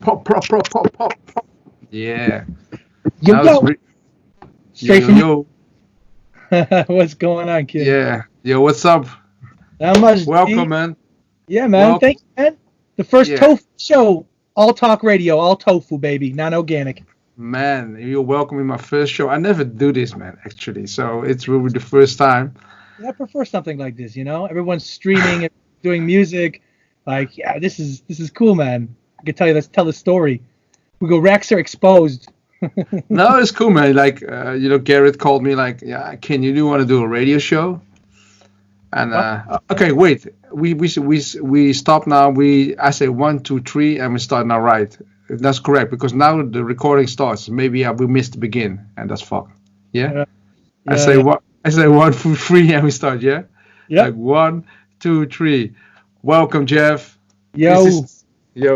Pop, pop, pop, pop, pop, pop. Yeah. Yo, Now yo. it's yo, Straight yo, from yo. What's going on, kid? Yeah. Yo, what's up? Not much, Welcome, G. man. Yeah, man. Welcome. Thanks, man. The first Yeah. tofu show. All talk radio, all tofu, baby. Non-organic. Man, you're welcome in my first show. I never do this, man, actually. So it's really the first time. Yeah, I prefer something like this, you know? Everyone's streaming and doing music. Like, yeah, this is cool, man. I can tell you, let's tell the story. We go Raxyor exposed. No, it's cool, man. Like, Garrett called me, like, yeah, can you want to do a radio show? And okay, wait. We stop now. I say 1, 2, 3, and we start now, right? That's correct because now the recording starts. Maybe we missed the begin, and that's fuck. Yeah. I say what? I say 1, 2, 3, and we start. Yeah. Yeah. Like 1, 2, 3. Welcome, Jeff. Yo.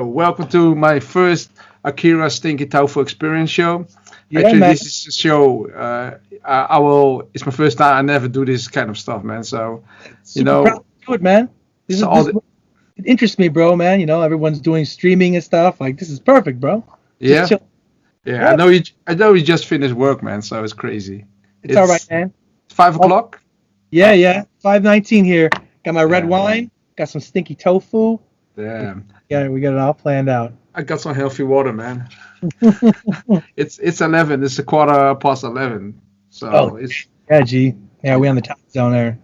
Welcome to my first Akira Stinky Tofu Experience show. Yeah, Actually, man. this is a show. I will. It's my first time. I never do this kind of stuff, man. So, Super proud to do it, man. This it interests me, bro, man. You know, everyone's doing streaming and stuff. Like, this is perfect, bro. Yeah. Yeah. I know you just finished work, man. So it's crazy. It's all right, man. 5 o'clock. Yeah. 5:19 here. Got my red wine. Got some stinky tofu. Damn. Yeah, we got it all planned out. I got some healthy water, man. It's 11. It's a 11:15. So it's G. Yeah, we on the time zone there.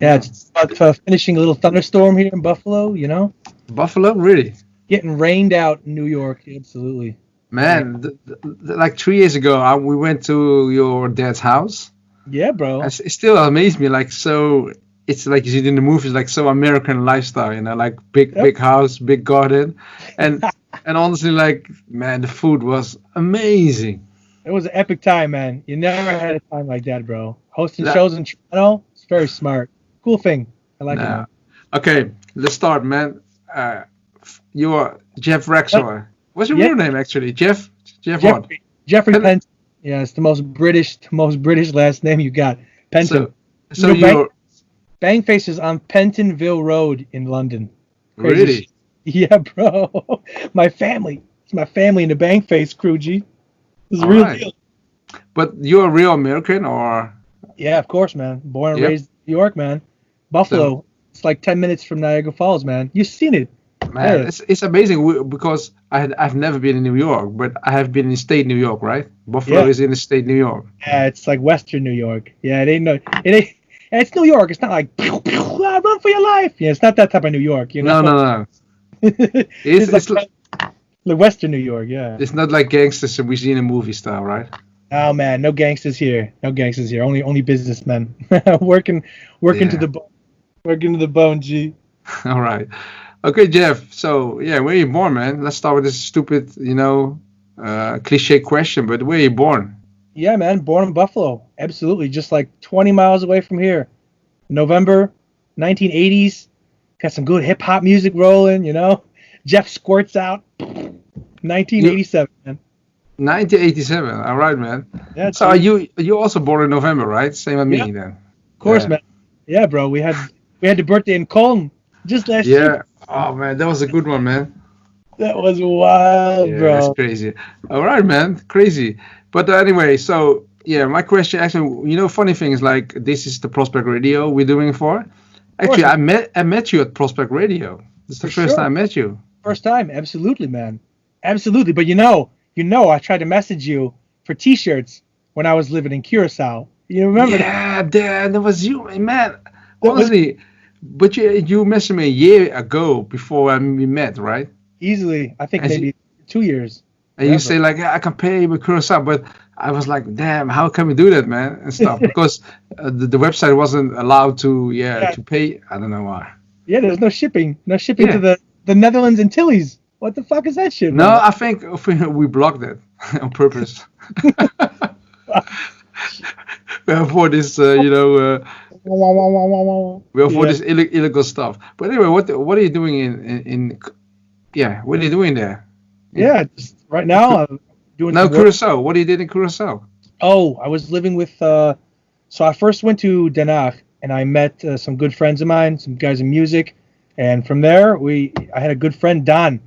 Yeah, it's about finishing a little thunderstorm here in Buffalo. You know. Buffalo, really? Getting rained out in New York. Absolutely. Man, like 3 years ago, we went to your dad's house. Yeah, bro. It still amazed me. Like, so it's like you see it in the movies, like so American lifestyle, you know, like big house, big garden, and honestly, like, man, the food was amazing. It was an epic time, man. You never had a time like that, bro. Hosting shows in Toronto, it's very smart. Cool thing. I like it. Man. Okay, let's start, man. You are Jeff Raxyor. What's your real name, actually? Jeff what? Jeffrey Penton. Yeah, it's the most British last name you got. Penton. So you're Bangface is on Pentonville Road in London. Crazy really? Shit. Yeah, bro. My family. It's my family in the Bangface crew, G. This is a real deal. But you're a real American, or? Yeah, of course, man. Born and raised in New York, man. Buffalo. It's like 10 minutes from Niagara Falls, man. You've seen it. Man, it's amazing because I've never been in New York, but I have been in state New York, right? Buffalo is in the state New York. Yeah, it's like Western New York. Yeah, it's New York. It's not like run for your life. Yeah, it's not that type of New York, you know. No. it's like the Western New York. Yeah. It's not like gangsters we see in a movie style, right? Oh man, no gangsters here. Only businessmen working to the bone. Working to the bone, G. All right. Okay, Jeff. So, where are you born, man? Let's start with this stupid, cliche question, but where are you born? Yeah, man. Born in Buffalo. Absolutely. Just like 20 miles away from here. November 1980s. Got some good hip-hop music rolling, you know. Jeff Squirts Out. 1987, man. 1987. All right, man. Yeah, so are you also born in November, right? Same as me, then. Of course, man. Yeah, bro. We had the birthday in Cologne just last year. Oh man, that was a good one, man. That was wild, bro. That's crazy. All right, man, crazy. But anyway, so my question actually, funny thing is like this is the Prospect Radio we're doing for. Actually, I met you at Prospect Radio. This is the first time I met you. First time, absolutely, man, absolutely. But you know, I tried to message you for T-shirts when I was living in Curacao. You remember that? Yeah, that was you, man. Honestly. But you messaged me a year ago before we met, right? Easily. I think maybe 2 years. And you say like, I can pay with Curacao, but I was like, damn, how can we do that, man? And stuff because the website wasn't allowed to pay. I don't know why. Yeah, there's no shipping to the Netherlands Antilles. What the fuck is that shit? No, man? I think we blocked it on purpose. For this, for this illegal stuff. But anyway, what are you doing in what are you doing there? Just right now I'm doing Curacao. What do you did in Curacao? Oh, I was living with so I first went to Den Haag and I met some good friends of mine, some guys in music, and from there I had a good friend Don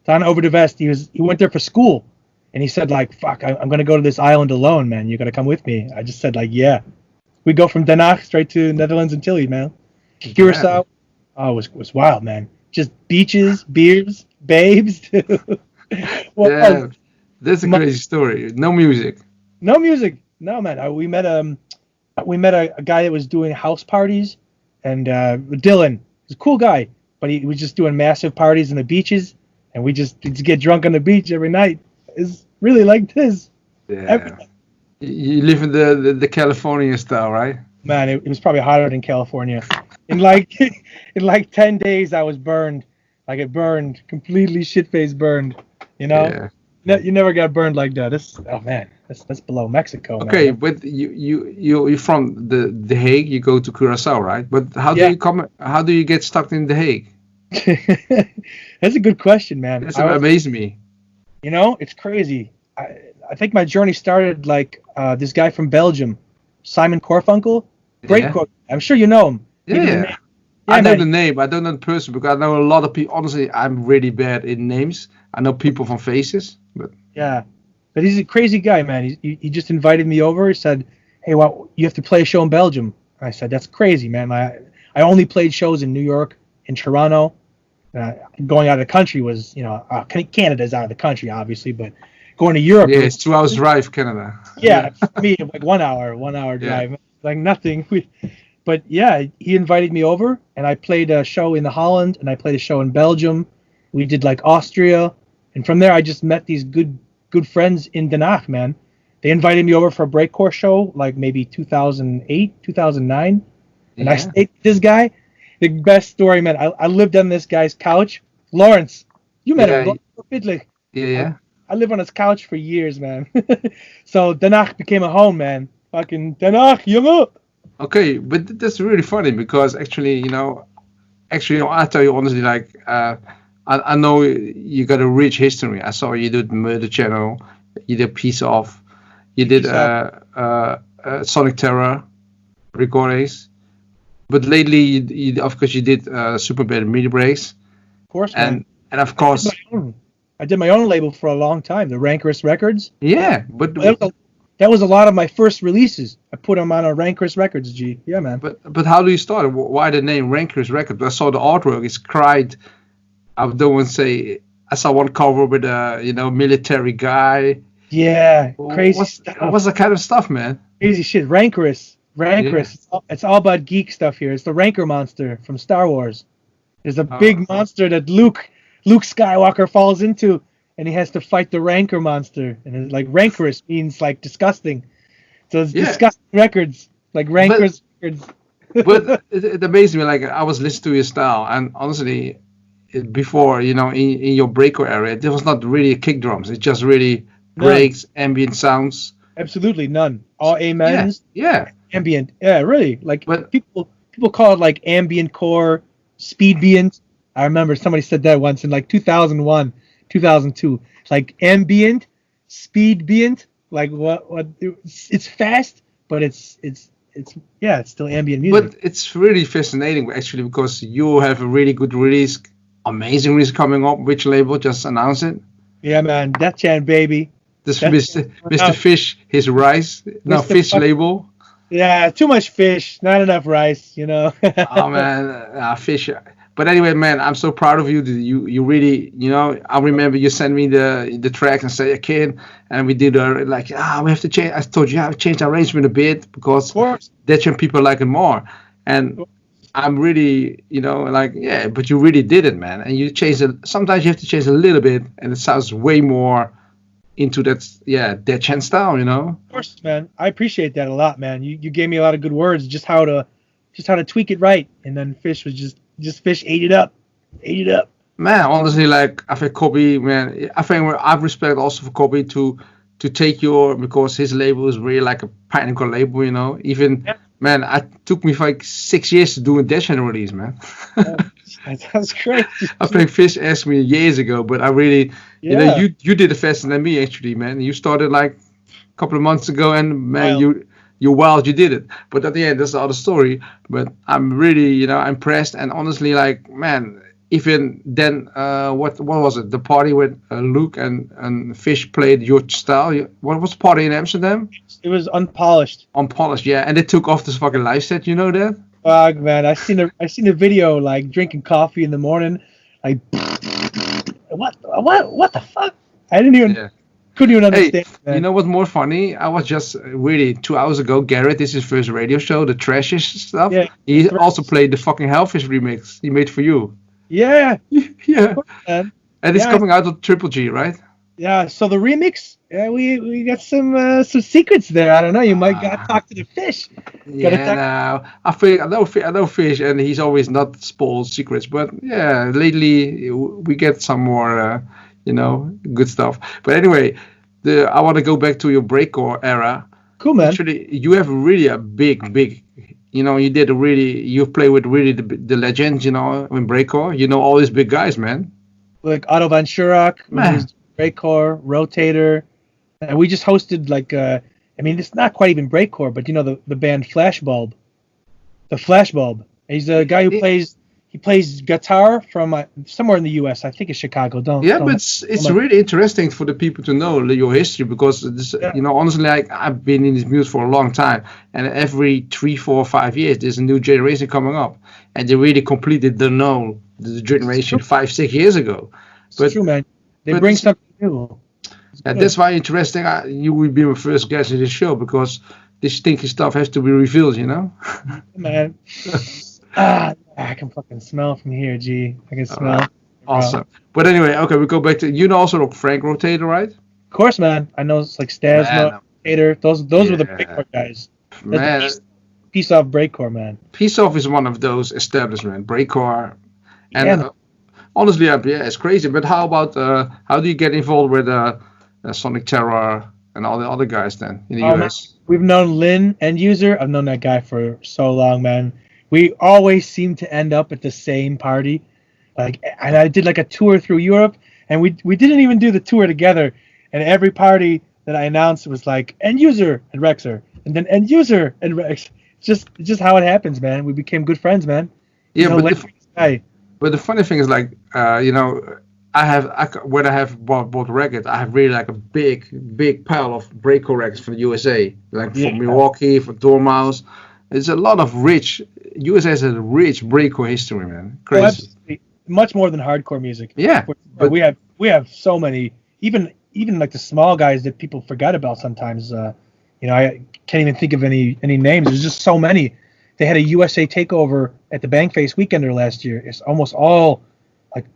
Down over the West. He went there for school, and he said like, "Fuck, I'm gonna go to this island alone, man. You gotta come with me." I just said like, "Yeah." We go from Den Haag straight to Netherlands and Tilly, man. Curacao. Oh, it was wild, man. Just beaches, beers, babes. Yeah, that's a crazy story. No music. No music. No, man. We met a guy that was doing house parties, and Dylan. He's a cool guy, but he was just doing massive parties on the beaches, and we just get drunk on the beach every night. It's really like this. Yeah. You live in the California style, right? Man, it was probably hotter than California. In like 10 days, I was burned. Like it burned, completely shit-faced burned. You know, you never got burned like that. That's below Mexico. Okay, man. but you're from the Hague. You go to Curacao, right? But how do you come? How do you get stuck in the Hague? That's a good question, man. That's amazing me. You know, it's crazy. I think my journey started like this guy from Belgium, Simon Korfunkel. Breakcore. I'm sure you know him. Yeah. I know the name. I don't know the person because I know a lot of people. Honestly, I'm really bad in names. I know people from faces, but yeah. But he's a crazy guy, man. He just invited me over. He said, "Hey, well, you have to play a show in Belgium." And I said, "That's crazy, man. I only played shows in New York, in Toronto. Going out of the country was, Canada's out of the country, obviously, but going to Europe." Yeah, it's 2 hours drive, Canada. Yeah, for me, like 1 hour drive, like nothing. But yeah, he invited me over, and I played a show in the Holland, and I played a show in Belgium. We did like Austria, and from there I just met these good friends in Den Haag, man. They invited me over for a breakcore show, like maybe 2008, 2009, and I stayed with this guy. The best story, man. I lived on this guy's couch. Lawrence, you met him. Yeah. I lived on his couch for years, man. So Den Haag became a home, man. Fucking Den Haag, jongen. Okay, but that's really funny because actually, I tell you honestly, like, I know you got a rich history. I saw you did Murder Channel, you did Piece Off, you did Sonic Terror, Recordings, but lately, you of course, you did Super Bad Mini Breaks. Of course, man. And of course, I did my own label for a long time, the Rancorous Records. Yeah, but that was a lot of my first releases. I put them on a Rancorous Records, G. Yeah, man. But how do you start? Why the name Rancorous Records? I saw the artwork. It's cried. I don't want to say. I saw one cover with a military guy. Yeah, crazy stuff. What's the kind of stuff, man? Crazy shit. Rancorous. Yeah. It's all about geek stuff here. It's the Rancor monster from Star Wars. There's a big monster that Luke Skywalker falls into, and he has to fight the Rancor monster. And it's like Rancorous means like disgusting. So it's disgusting records, like Rancorous records. But it amazed me. Like I was listening to your style, and honestly, before in your breakcore area, there was not really kick drums. It's just really breaks, ambient sounds. Absolutely none. All amens. Yeah. Ambient. Yeah, really. Like people call it like ambient core, speedbient. I remember somebody said that once in like 2001, 2002. Like ambient, speedbient. Like what? It's fast, but it's still ambient music. But it's really fascinating actually because you have a really good release, amazing release coming up. Which label just announced it? Yeah, man, Death Chant, baby. This Mr. Fish, his rice. Now Fish label. Yeah, too much fish, not enough rice, Oh man, fish. But anyway, man, I'm so proud of you. You really, I remember you sent me the track and say, "Kid," and we did we have to change. I told you, I have to change the arrangement a bit because that's when people like it more. And I'm really, but you really did it, man. And you changed it. Sometimes you have to change a little bit, and it sounds way more into that chant style, Of course, man. I appreciate that a lot, man. You gave me a lot of good words, just how to tweak it right, and then Fish was just Fish ate it up. Man, honestly, like I think Kobe, man, I think I respect also for Kobe to take because his label is really like a pinnacle label, Even man, it took me like 6 years to do a Death Chant release, man. That's great. I think Fish asked me years ago, but I really, you did it faster than me actually, man. You started like a couple of months ago, and man, you're wild, you did it. But at the end, that's the other story. But I'm really, impressed, and honestly, like, man, even then, what was it? The party with Luke and Fish played your style. What was the party in Amsterdam? It was unpolished. Unpolished, yeah. And they took off this fucking live set. You know that? Fuck, man, I seen the video, like drinking coffee in the morning, like what the fuck? I didn't even couldn't even understand. Hey, you know what's more funny? I was just really 2 hours ago. Garrett, this is his first radio show, the Trashish stuff. Yeah, he also played the fucking Hellfish remix he made for you. Yeah, yeah, course, man. And it's coming out of Triple G, right? Yeah. So the remix, we got some secrets there. I don't know. You might gotta talk to the Fish. No, I know Fish, and he's always not spoiled secrets. But yeah, lately we get some more, good stuff. But anyway, I want to go back to your breakcore era. Cool, man. Actually, you have really a big. You play with really the legends, in breakcore. All these big guys, man. Like Otto Van Schurak, who's breakcore, Rotator, and we just hosted it's not quite even breakcore, but the band Flashbulb. The Flashbulb. He's a guy who plays guitar from somewhere in the U.S. I think it's Chicago. But it's really interesting for the people to know your history because honestly, I've been in this music for a long time, and every 3, 4, 5 years there's a new generation coming up, and they really completely don't know the generation 5, 6 years ago. It's true, man. They bring something new. And that's why interesting. You will be my first guest in this show because this stinky stuff has to be revealed, Man. I can fucking smell from here, G. I can smell. Awesome. But anyway, okay, we go back to also Frank Rotator, right? Of course, man. I know it's like Stasmo, Rotator. Those were the breakcore guys. Man. Piece Off breakcore, man. Piece Off is one of those establishment breakcore, and honestly, it's crazy. But how about how do you get involved with Sonic Terror and all the other guys then in the US? We've known Lynn, end user. I've known that guy for so long, man. We always seem to end up at the same party. And I did a tour through Europe, and we didn't even do the tour together. And every party that I announced was like end user and Raxyor, and then end user and Rex. Just how it happens, man. We became good friends, man. Yeah, but the funny thing is, when I have bought records, I have really a big pile of breakcore records from the USA, from Milwaukee, from Dormouse. It's a lot of USA has a rich breakcore history, man. Crazy. Much more than hardcore music. Yeah, but we have so many, even the small guys that people forget about sometimes. I can't even think of any names. There's just so many. They had a USA takeover at the Bangface Weekender last year. It's almost all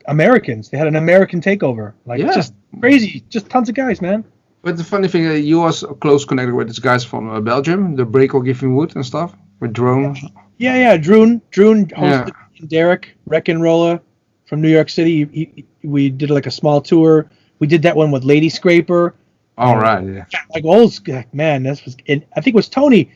Americans. They had an American takeover. Just crazy. Just tons of guys, man. But the funny thing is, you was close connected with these guys from Belgium, the breakcore Giving Wood and stuff, with Drone. Yeah. Drone hosted Derek Reckenroller from New York City. We did a small tour. We did that one with Lady Scraper. All right, yeah. Old man, this was. I think it was Tony.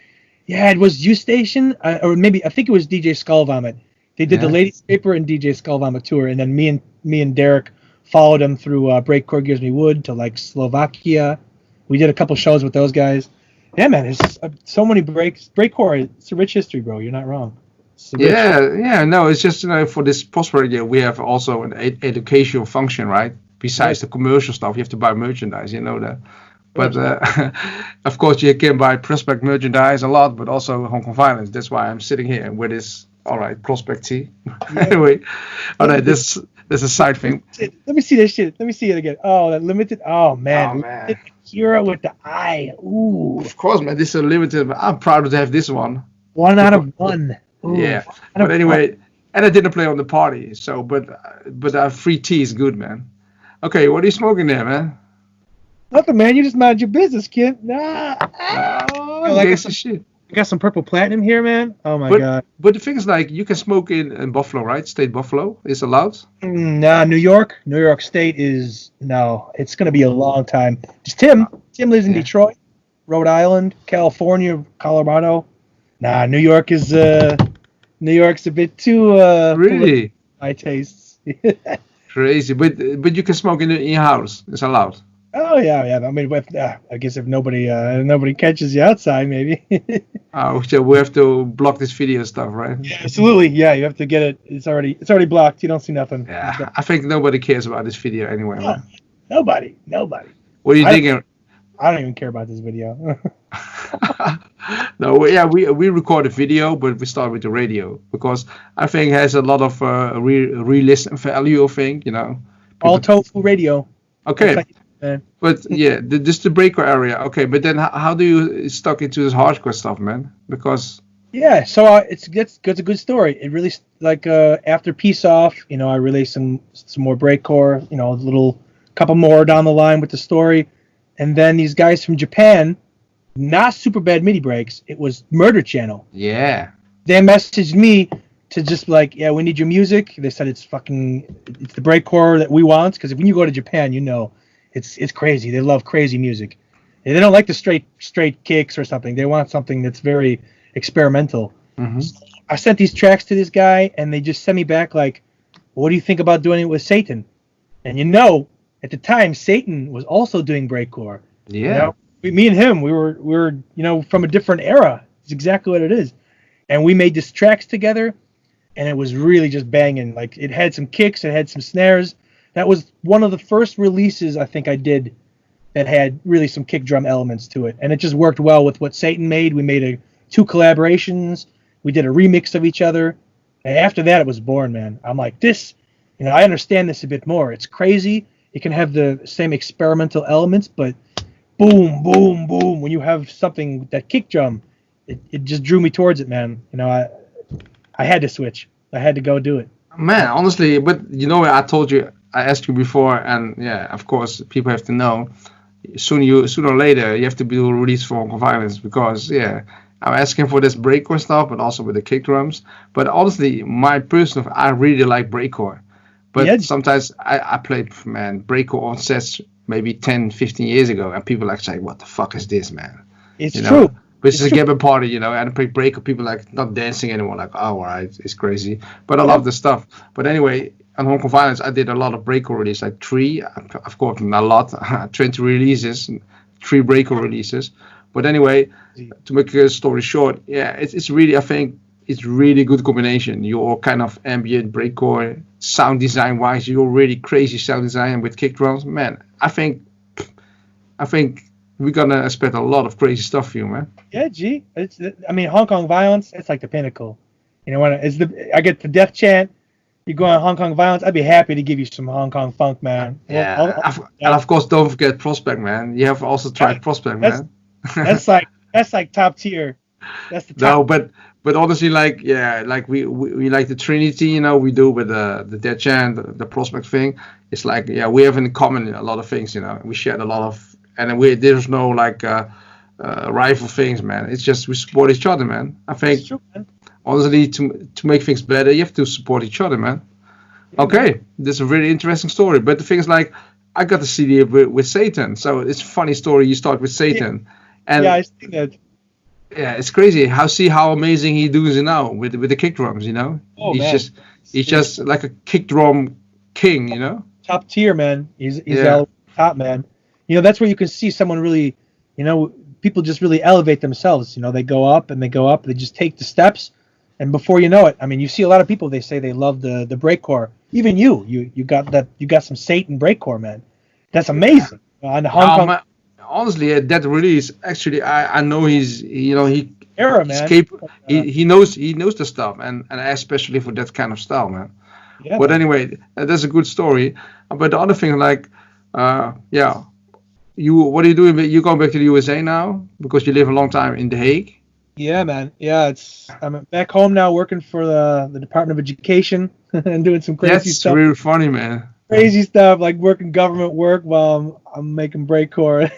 Yeah, it was U Station, or maybe I think it was DJ Skull Vomit. They did the Lady Scraper and DJ Skull Vomit tour, and then me and Derek followed them through Breakcore Gives Me Wood to Slovakia. We did a couple shows with those guys. Yeah, man, it's so many breakcore. It's a rich history, bro. You're not wrong. No, it's just for this post-product year, we have also an educational function, right? Besides the commercial stuff, you have to buy merchandise. You know that. But of course, you can buy Prospect merchandise a lot, but also Hong Kong Violence. That's why I'm sitting here with this. All right, Prospect T. Anyway, all right, this is a side thing. Let me see this shit. Let me see it again. Oh, that limited. Oh man, Akira with the eye. Ooh. Of course, man. This is a limited. I'm proud to have this one. 1 out of 1. Ooh, yeah, but anyway, and I didn't play on the party. So, but free tea is good, man. Okay, what are you smoking there, man? Nothing, man. You just mind your business, kid. Nah. I got some purple platinum here, man. Oh my god. But the thing is, you can smoke in Buffalo, right? State Buffalo is allowed. Nah, New York State is no. It's gonna be a long time. Just Tim lives in Detroit, Rhode Island, California, Colorado. Nah, New York's a bit too really my tastes. Crazy, but you can smoke in your house. It's allowed. Oh yeah. I mean, I guess if nobody catches you outside, maybe. So we have to block this video stuff, right? Yeah, absolutely. Yeah, you have to get it. It's already blocked. You don't see nothing. Yeah, I think nobody cares about this video anyway, No, man. nobody. What are you I don't, thinking? I don't even care about this video. No, we record a video, but we start with the radio because I think it has a lot of re-listen value. I think All people. tofu radio. That's Okay, like, man. but yeah, this the breaker area. Okay, but then how do you stuck into this hardcore stuff, man? Because Yeah, so it's a good story. It really like after Peace Off, I released some more breakcore, a little couple more down the line with the story, and then these guys from Japan, not Super Bad MIDI Breaks, it was Murder Channel. yeah, They messaged me to just like, yeah, we need your music. They said it's the breakcore that we want because when you go to Japan, it's crazy. They love crazy music. And they don't like the straight kicks or something. They want something that's very experimental. hmm I sent these tracks to this guy, and they just sent me back like, "What do you think about doing it with Satan?" And at the time, Satan was also doing breakcore. yeah, Me and him, we were from a different era. It's exactly what it is, and we made these tracks together, and it was really just banging. Like it had some kicks, it had some snares. That was one of the first releases I think I did that had really some kick drum elements to it, and it just worked well with what Satan made. We made two collaborations. We did a remix of each other, and after that, it was born, man. I'm like, this, I understand this a bit more. It's crazy. It can have the same experimental elements, but boom, boom, boom. When you have something that kick drum, it just drew me towards it, man. I had to switch. I had to go do it. man. Honestly, but I told you, I asked you before, and yeah, of course, people have to know. Sooner or later, you have to do a release for Hong Kong Violence because yeah. I'm asking for this breakcore stuff, but also with the kick drums. But honestly, I really like breakcore. But Yeah, sometimes I played, man, breakcore on sets maybe 10, 15 years ago, and people like say, "What the fuck is this, man?" it's You true. know, which is It's a true. gabber party, and I play breakcore, people like not dancing anymore, like, oh, all right, it's crazy. But I love the stuff. But anyway, on Hong Kong Violence, I did a lot of breakcore releases, like three, of course, not a lot, 20 releases, three breakcore releases. But anyway, to make a story short, yeah, it's really, I think it's really good combination. Your kind of ambient breakcore sound design wise, you're really crazy sound design with kick drums, man. I think we're gonna expect a lot of crazy stuff for you, man. Yeah, G. Hong Kong Violence. It's like the pinnacle. When I get the death chant, you go on Hong Kong Violence. I'd be happy to give you some Hong Kong funk, man. Yeah, and of course, don't forget Prospect, man. You have also tried Prospect, That's man. that's like top tier. That's the No, top. but honestly, like yeah, like we like the Trinity, we do with the Dead Chant, the Prospect thing. It's like yeah, we have in common a lot of things, We shared a lot of, and there's no like rival things, man. It's just we support each other, man. I think That's true, man. honestly, to make things better, you have to support each other, man. Yeah, Okay, this is a really interesting story. But the thing is, like, I got the CD with Satan, so it's a funny story. You start with Satan, and Yeah, I think that. yeah, it's crazy. How amazing he does it now with the kick drums. Oh He's man, just like a kick drum king. top tier, man. He's Yeah. all top, man. That's where you can see someone really, people just really elevate themselves. They go up and they go up. They just take the steps, and before you know it, you see a lot of people. They say they love the breakcore. Even you got some Satan breakcore, man. That's amazing. On the Hong Kong Honestly, that release actually, I know he era, he's man. capable. He knows the stuff, and especially for that kind of style, man. Yeah, But man. anyway, that's a good story. But the other thing, like, yeah, what are you doing? You going back to the USA now because you live a long time in The Hague? Yeah, man. Yeah, I'm back home now working for the Department of Education and doing some crazy That's stuff. really funny, man. Crazy stuff like working government work while I'm making breakcore.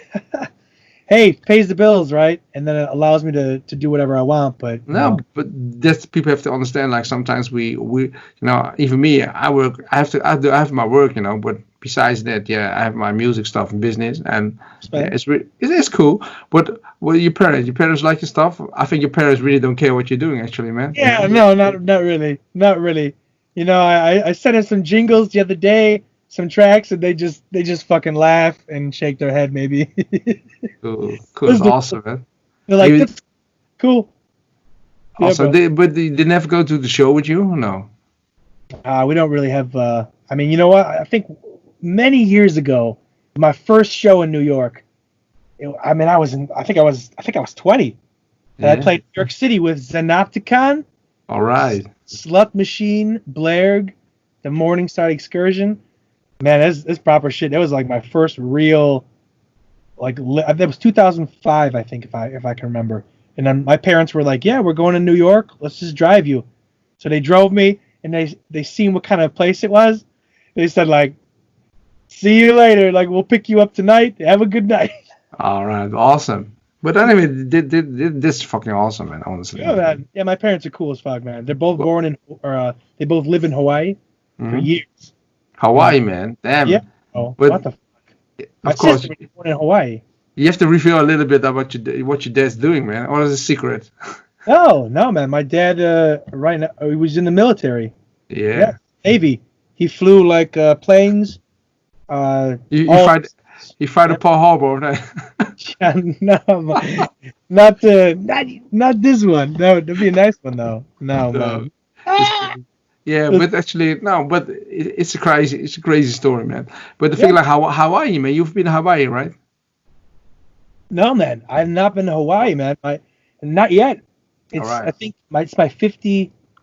Hey, pays the bills, right? And then it allows me to do whatever I want. But No, but that's people have to understand. Like sometimes we even me, I work. I have my work, But besides that, yeah, I have my music stuff and business, and yeah, it's cool. But what are your parents? Your parents like your stuff? I think your parents really don't care what you're doing, actually, man. yeah, no, not really, not really. I sent in some jingles the other day. some tracks, and they just fucking laugh and shake their head maybe. Cool. That's awesome, man. They're like, that's cool. Also, but they never go to the show with you, or no? We don't really have. I mean, you know what? I think many years ago, my first show in New York. I think I was 20. And I played New York City with Xenopticon. All right. Slut Machine, Blairg, the Morningside Excursion. Man, that's proper shit. That was like my first real, like, that was 2005, I think, if I can remember. And then my parents were like, "Yeah, we're going to New York. Let's just drive you." So they drove me, and they seen what kind of place it was. They said, like, "See you later. Like, we'll pick you up tonight. Have a good night." All right, awesome. But anyway, this is fucking awesome, man. Honestly. Yeah, man. Yeah, my parents are cool as fuck, man. They're both they both live in Hawaii for years. Hawaii, man. Damn. Yeah. Oh, what the fuck? My sister was born in Hawaii. You have to reveal a little bit about what your dad's doing, man. Or is it a secret? No, man. My dad, right now, he was in the military. Yeah. Navy. He flew like planes. You fight a Pearl Harbor, right? Yeah, no, not this one. No, that'd be a nice one though. No. Man. Yeah, but actually, no. But it's a crazy story, man. But the thing like Hawaii, man. You've been to Hawaii, right? No, man. I've not been to Hawaii, man. Not yet. It's I think it's my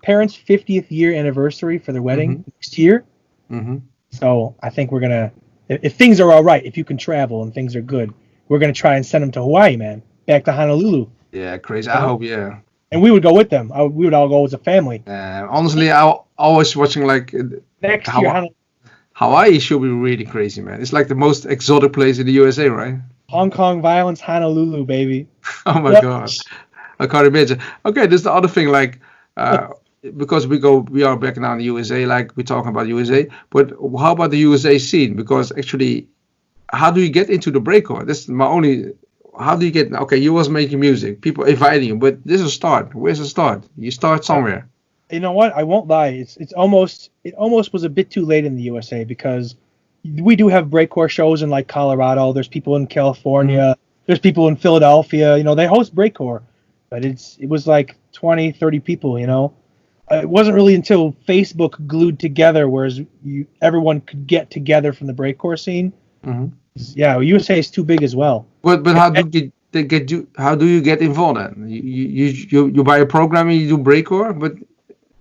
parents' 50th year anniversary for their wedding next year. Mm-hmm. So I think we're gonna, if things are all right, if you can travel and things are good, we're gonna try and send them to Hawaii, man, back to Honolulu. Yeah, crazy. I hope, yeah. And we would go with them. We would all go as a family. Honestly, I always watching like next year. Hawaii should be really crazy, man. It's like the most exotic place in the USA, right? Hong Kong violence, Honolulu, baby. Oh my God, I can't imagine. Okay, there's the other thing, like because we are back now in the USA, like we're talking about USA. But how about the USA scene? Because actually, how do you get into the breakcore? This is my only. How do you get? Okay, you was making music, people inviting you, but this is a start. Where's the start? You start somewhere. You know what? I won't lie. It almost was a bit too late in the USA because we do have breakcore shows in like Colorado. There's people in California. There's people in Philadelphia. You know, they host breakcore, but it was like 20, 30 people. You know, it wasn't really until Facebook glued together, whereas everyone could get together from the breakcore scene. Mm-hmm. Yeah, USA is too big as well. But how do how do you get involved then? You buy a program and you do breakcore, but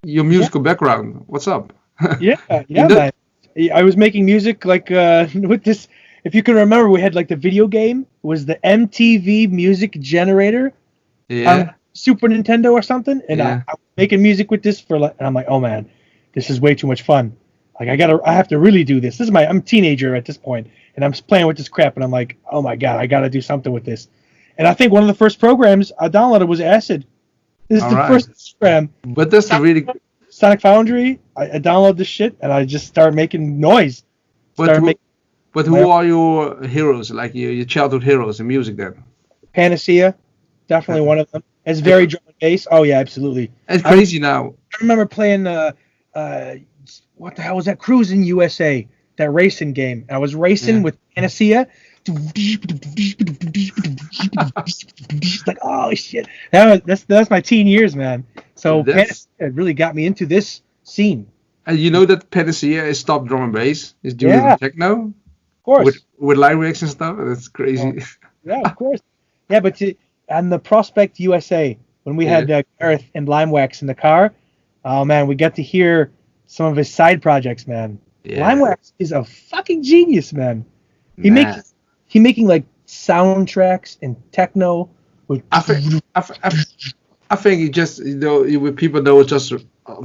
your musical background, what's up? yeah, man. I was making music like with this. If you can remember, we had like the video game was the MTV Music Generator, Super Nintendo or something, and I was making music with this and I'm like, oh man, this is way too much fun. Like I have to really do this. I'm a teenager at this point, and I'm playing with this crap, and I'm like, oh my God, I got to do something with this. And I think one of the first programs I downloaded was Acid. This is the first program. But that's really Sonic Foundry. I downloaded this shit, and I just started making noise. But who are your heroes, like your childhood heroes in music then? Panacea, definitely one of them. It's very drum and bass. Oh yeah, absolutely. It's crazy now. I remember playing what the hell was that? Cruising USA, that racing game. I was racing with Panacea. Like, oh shit, that's my teen years, man. So Panacea really got me into this scene. And you know that Panacea is top drum and bass. It's doing techno. Of course. With lyrics and stuff. That's crazy. Yeah, of course. Yeah, but on the Prospect USA, when we had Gareth and Limewax in the car, oh man, we got to hear some of his side projects, man. Yeah. Limewax is a fucking genius, man. He making like soundtracks and techno. I think it just people know it's just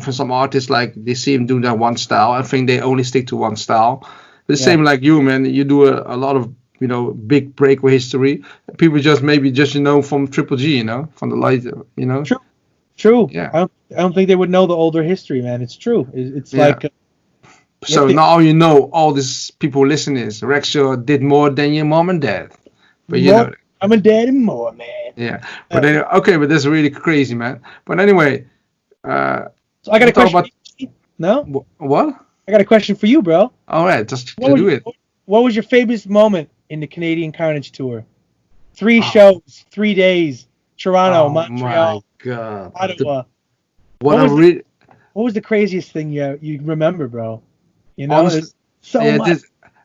for some artists like they see him doing that one style. I think they only stick to one style. The same like you, man. You do a lot of big breakaway history. People maybe from Triple G, from the light, True. Yeah. I don't think they would know the older history, man. It's true. It's like. So now all these people listening. Raxyor did more than your mom and dad. But I'm a dad and more, man. Yeah. But anyway, but that's really crazy, man. But anyway. So I got a question. No? What? I got a question for you, bro. All right, just What do was, it. what was your favorite moment in the Canadian Carnage tour? 3 Oh, shows, 3 days. Toronto, oh my Montreal, God. Ottawa. What What I was really, what was the craziest thing you remember, bro? You know, honestly, there's so yeah, much.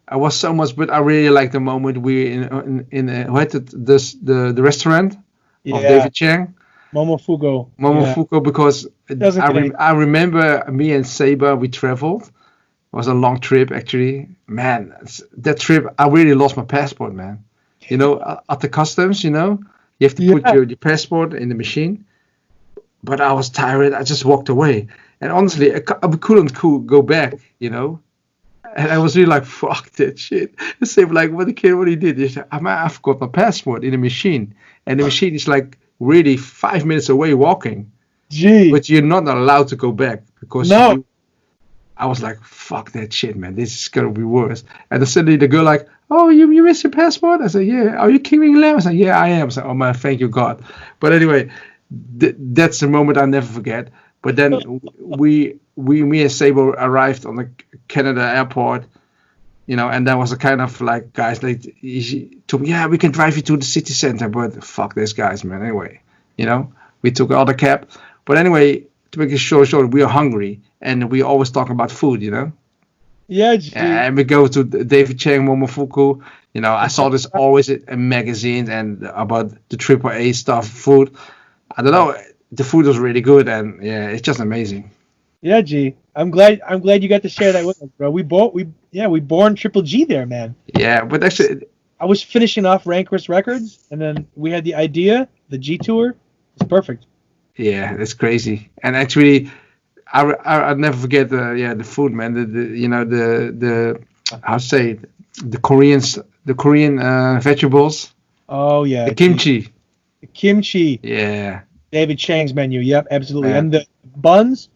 I was so much, but I really like the moment we in what it this the restaurant of Yeah, David Chang, Momofugo. Yeah, Momofuku, because doesn't connect. I remember me and Saber, we traveled. It was a long trip actually. Man, that trip I really lost my passport, man. At the customs, you have to put Yeah, your passport in the machine. But I was tired. I just walked away, and honestly, I couldn't go back. And I was really like, fuck that shit. The same like what the kid, what he did is, I forgot my passport in the machine. And the machine is like really 5 minutes away walking. gee, But you're not allowed to go back because no, I was like, fuck that shit, man. This is going to be worse. And then suddenly the girl like, oh, you missed your passport? I said, yeah. Are you King Lam? I said, yeah, I am. I said, oh, man, thank you, God. But anyway, that's the moment I'll never forget. But then me and Sable arrived on the Canada airport, and that was a kind of like, guys, like, he told me, yeah, we can drive you to the city center, but fuck these guys, man. Anyway, we took another cab. But anyway, to make it short, we are hungry, and we always talk about food, yeah, gee, And we go to David Chang, Momofuku. I saw this always in magazines and about the AAA stuff, food. I don't know. The food was really good, and yeah, it's just amazing. yeah, gee. I'm glad you got to share that with us, bro. We born Triple G there, man. Yeah, but actually, I was finishing off Rancorous Records, and then we had the idea, the G tour. It's perfect. yeah, that's crazy. And actually, I'll never forget the food, man. The how to say it, the Korean vegetables, Oh yeah, the kimchi. the kimchi, Yeah, David Chang's menu. Yep, absolutely. man. And the buns,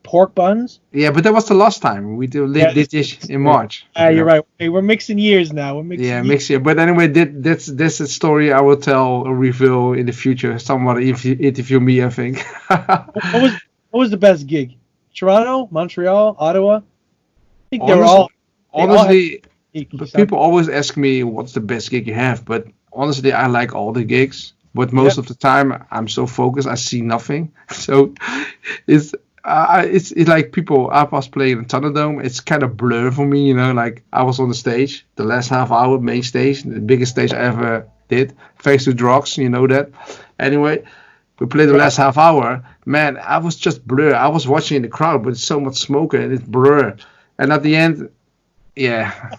pork buns. Yeah, but that was the last time we Yeah, did this in March. You're right. Hey, we're mixing years now. We're mixing. Yeah, years. mix it. But anyway, that's a story I will tell a reveal in the future. Someone if you interview me, I think. What was the best gig? Toronto, Montreal, Ottawa. I think honestly, they all have honestly, gigs, but so- people always ask me what's the best gig you have. But honestly, I like all the gigs. But most of the time, I'm so focused, I see nothing. So it's like people. I was playing in Thunderdome. It's kind of blur for me, Like I was on the stage, the last half hour, main stage, the biggest stage I ever did, thanks to drugs. You know that. Anyway, we played the last half hour. Man, I was just blur. I was watching in the crowd, but it's so much smoke and it's blur. And at the end, yeah,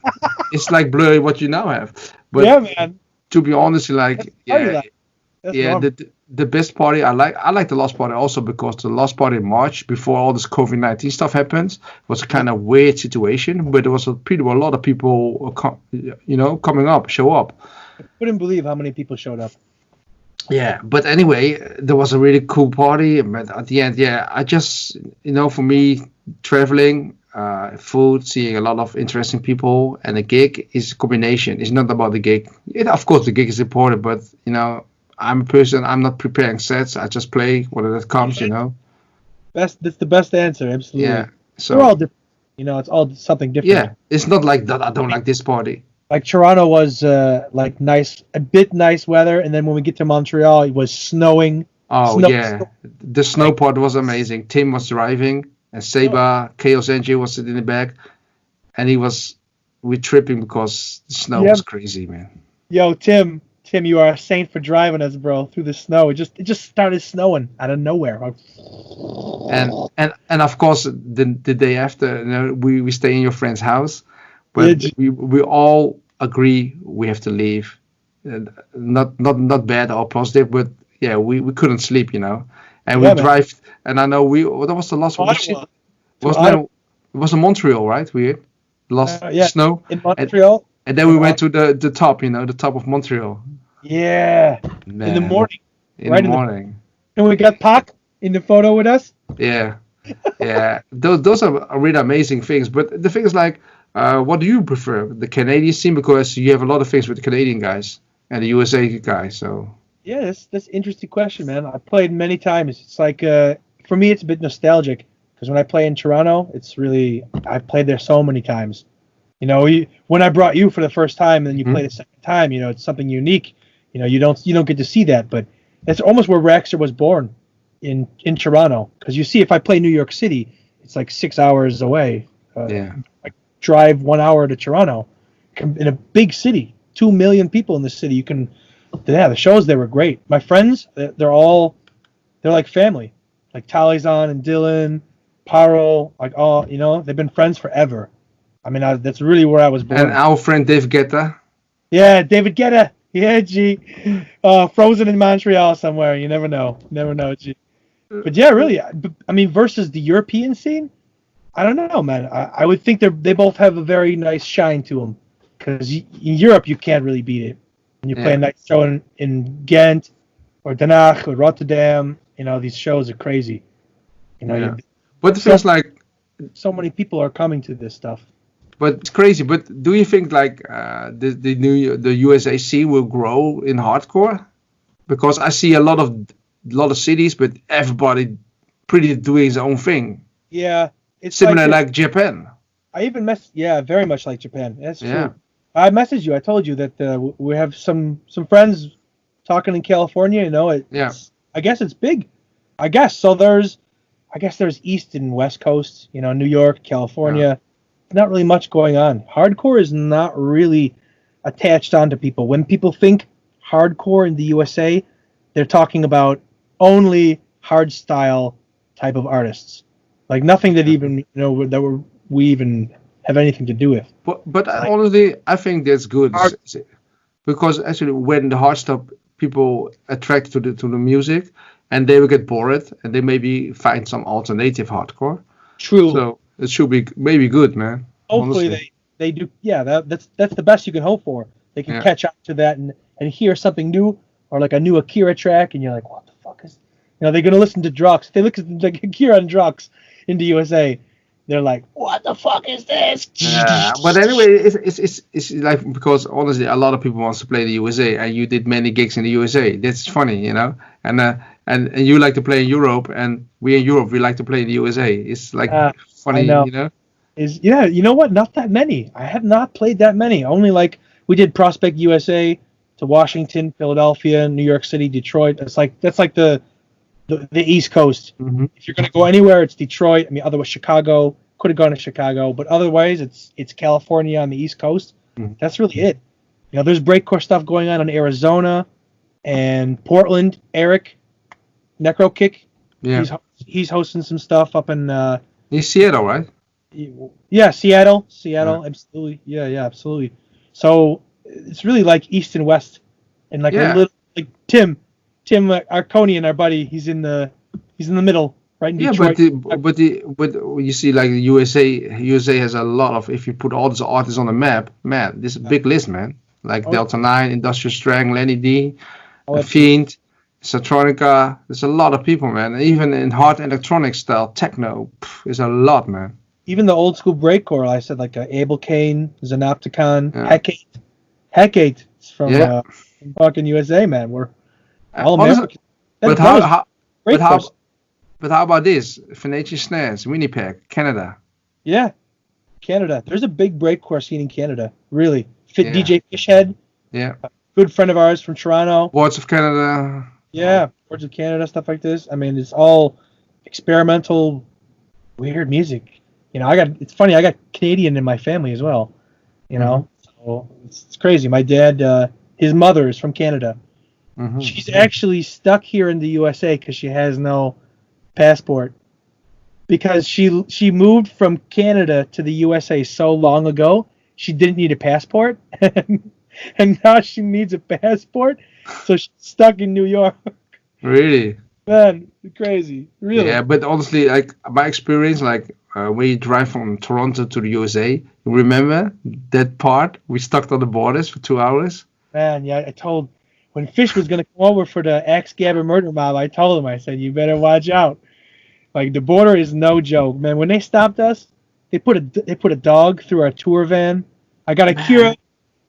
it's like blur what you now have. But yeah, man. to be honest, like That's yeah, normal. the best party I like the last party also because the last party in March before all this COVID-19 stuff happened was a kind of weird situation, but there was a lot of people show up. I couldn't believe how many people showed up. Yeah, but anyway, there was a really cool party. But at the end, yeah, I just for me traveling, food, seeing a lot of interesting people, and a gig is a combination. It's not about the gig. Of course, the gig is important, but I'm a person. I'm not preparing sets. I just play whatever that comes. That's the best answer. Absolutely. Yeah. So We're all different. It's all something different. yeah, it's not like that. I don't like this party. Like Toronto was like a bit nice weather, and then when we get to Montreal, it was snowing. Oh Snow- yeah, the snow part was amazing. Tim was driving, and Seba Chaos Engine was sitting in the back, and we tripping because the snow was crazy, man. Yo, Tim, you are a saint for driving us, bro, through the snow. It just started snowing out of nowhere. And of course the day after, we stay in your friend's house, but we all agree we have to leave. Not bad or positive, but yeah, we couldn't sleep, and we drive. And I know what was the last one? It was in Montreal, right? We lost snow in Montreal, and then we went to the top, the top of Montreal. Yeah, Man. in the morning. In the morning. And we got Pac in the photo with us. Yeah, yeah. Those are really amazing things. But the thing is, like, what do you prefer, the Canadian scene, because you have a lot of things with the Canadian guys and the USA guys. So yeah, that's an interesting question, man. I played many times. It's like for me, it's a bit nostalgic Because when I play in Toronto, it's really I've played there so many times. You know, when I brought you for the first time and then you played a second time, you know, it's something unique. You know, you don't get to see that, but that's almost where Raxyor was born in Toronto. Because you see, if I play New York City, it's like 6 hours away. I drive 1 hour to Toronto in a big city, 2 million people in the city. The shows there were great. My friends, they're like family, like Talizon and Dylan, Paro, like all, you know, they've been friends forever. I mean, that's really where I was born. And our friend Dave Guetta. Yeah, David Guetta. Yeah, G. Frozen in Montreal somewhere. You never know. Never know, G. But yeah, really. I mean, versus the European scene, I don't know, man. I would think they both have a very nice shine to them. Because in Europe, you can't really beat it. When you play a night show in Ghent or Den Haag or Rotterdam, you know, these shows are crazy. You know, but it feels like so many people are coming to this stuff. But it's crazy. But do you think like the USA scene will grow in hardcore? Because I see a lot of cities, but everybody pretty doing his own thing. Yeah, it's similar like Japan. I even very much like Japan. That's true. Yeah. I messaged you. I told you that we have some friends talking in California. You know, I guess it's big. I guess so. There's East and West Coast. You know, New York, California. Yeah. Not really much going on. Hardcore is not really attached onto people. When people think hardcore in the USA, they're talking about only hardstyle type of artists, like nothing that even we even have anything to do with. But honestly, I think that's good because actually, when the hardstyle people attract to the music, and they will get bored, and they maybe find some alternative hardcore. True. So it should be maybe good, man. Hopefully honestly. they do. Yeah, that's the best you can hope for. They can catch up to that and hear something new, or like a new Akira track, and you're like, what the fuck is? You know, they're gonna listen to Drux. They listen to like Akira and Drux in the USA. They're like, what the fuck is this? Yeah, but anyway, it's like, because honestly, a lot of people want to play the USA, and you did many gigs in the USA. That's funny, you know, and you like to play in Europe, and we in Europe we like to play in the USA. It's like funny, you know. You know what? Not that many. I have not played that many. Only like we did Prospect USA to Washington, Philadelphia, New York City, Detroit. That's like the East Coast. Mm-hmm. If you're gonna go anywhere, it's Detroit. I mean, otherwise Chicago. Could have gone to Chicago, but otherwise it's California on the East Coast. Mm-hmm. That's really it. You know, there's breakcore stuff going on in Arizona and Portland. Eric Necrokick. Yeah. He's hosting some stuff up in Seattle, right? Yeah, Seattle, absolutely. Yeah, absolutely. So it's really like East and West, and like a little like Tim Arconian, our buddy. He's in the middle, right in Detroit. But you see, like the USA has a lot of. If you put all these artists on the map, man, this is a big list, man. Like Delta 9, Industrial Strength, Lenny D, Fiend, Satronica. There's a lot of people, man. Even in hard electronic style, techno, there's a lot, man. Even the old school breakcore, I said like Abel Kane, Xenopticon, Hecate from fucking USA, man. We're all American. But how about this? Venetian Snares, Winnipeg, Canada. Yeah, Canada. There's a big breakcore scene in Canada. Really, DJ Fishhead. Yeah. A good friend of ours from Toronto. Words of Canada. Yeah, Words of Canada, stuff like this. I mean, it's all experimental, weird music. You know, it's funny, I got Canadian in my family as well. You know, so it's crazy. My dad, his mother is from Canada. Mm-hmm. She's actually stuck here in the USA because she has no passport. Because she moved from Canada to the USA so long ago, she didn't need a passport. And now she needs a passport, so she's stuck in New York. Really? Man, crazy. Really? Yeah, but honestly, like my experience, like when you drive from Toronto to the USA, you remember that part? We stuck on the borders for 2 hours. Man, yeah, I told when Fish was gonna come over for the Axe Gabber murder mob, I told him, I said, you better watch out. Like the border is no joke, man. When they stopped us, they put a dog through our tour van. I got Akira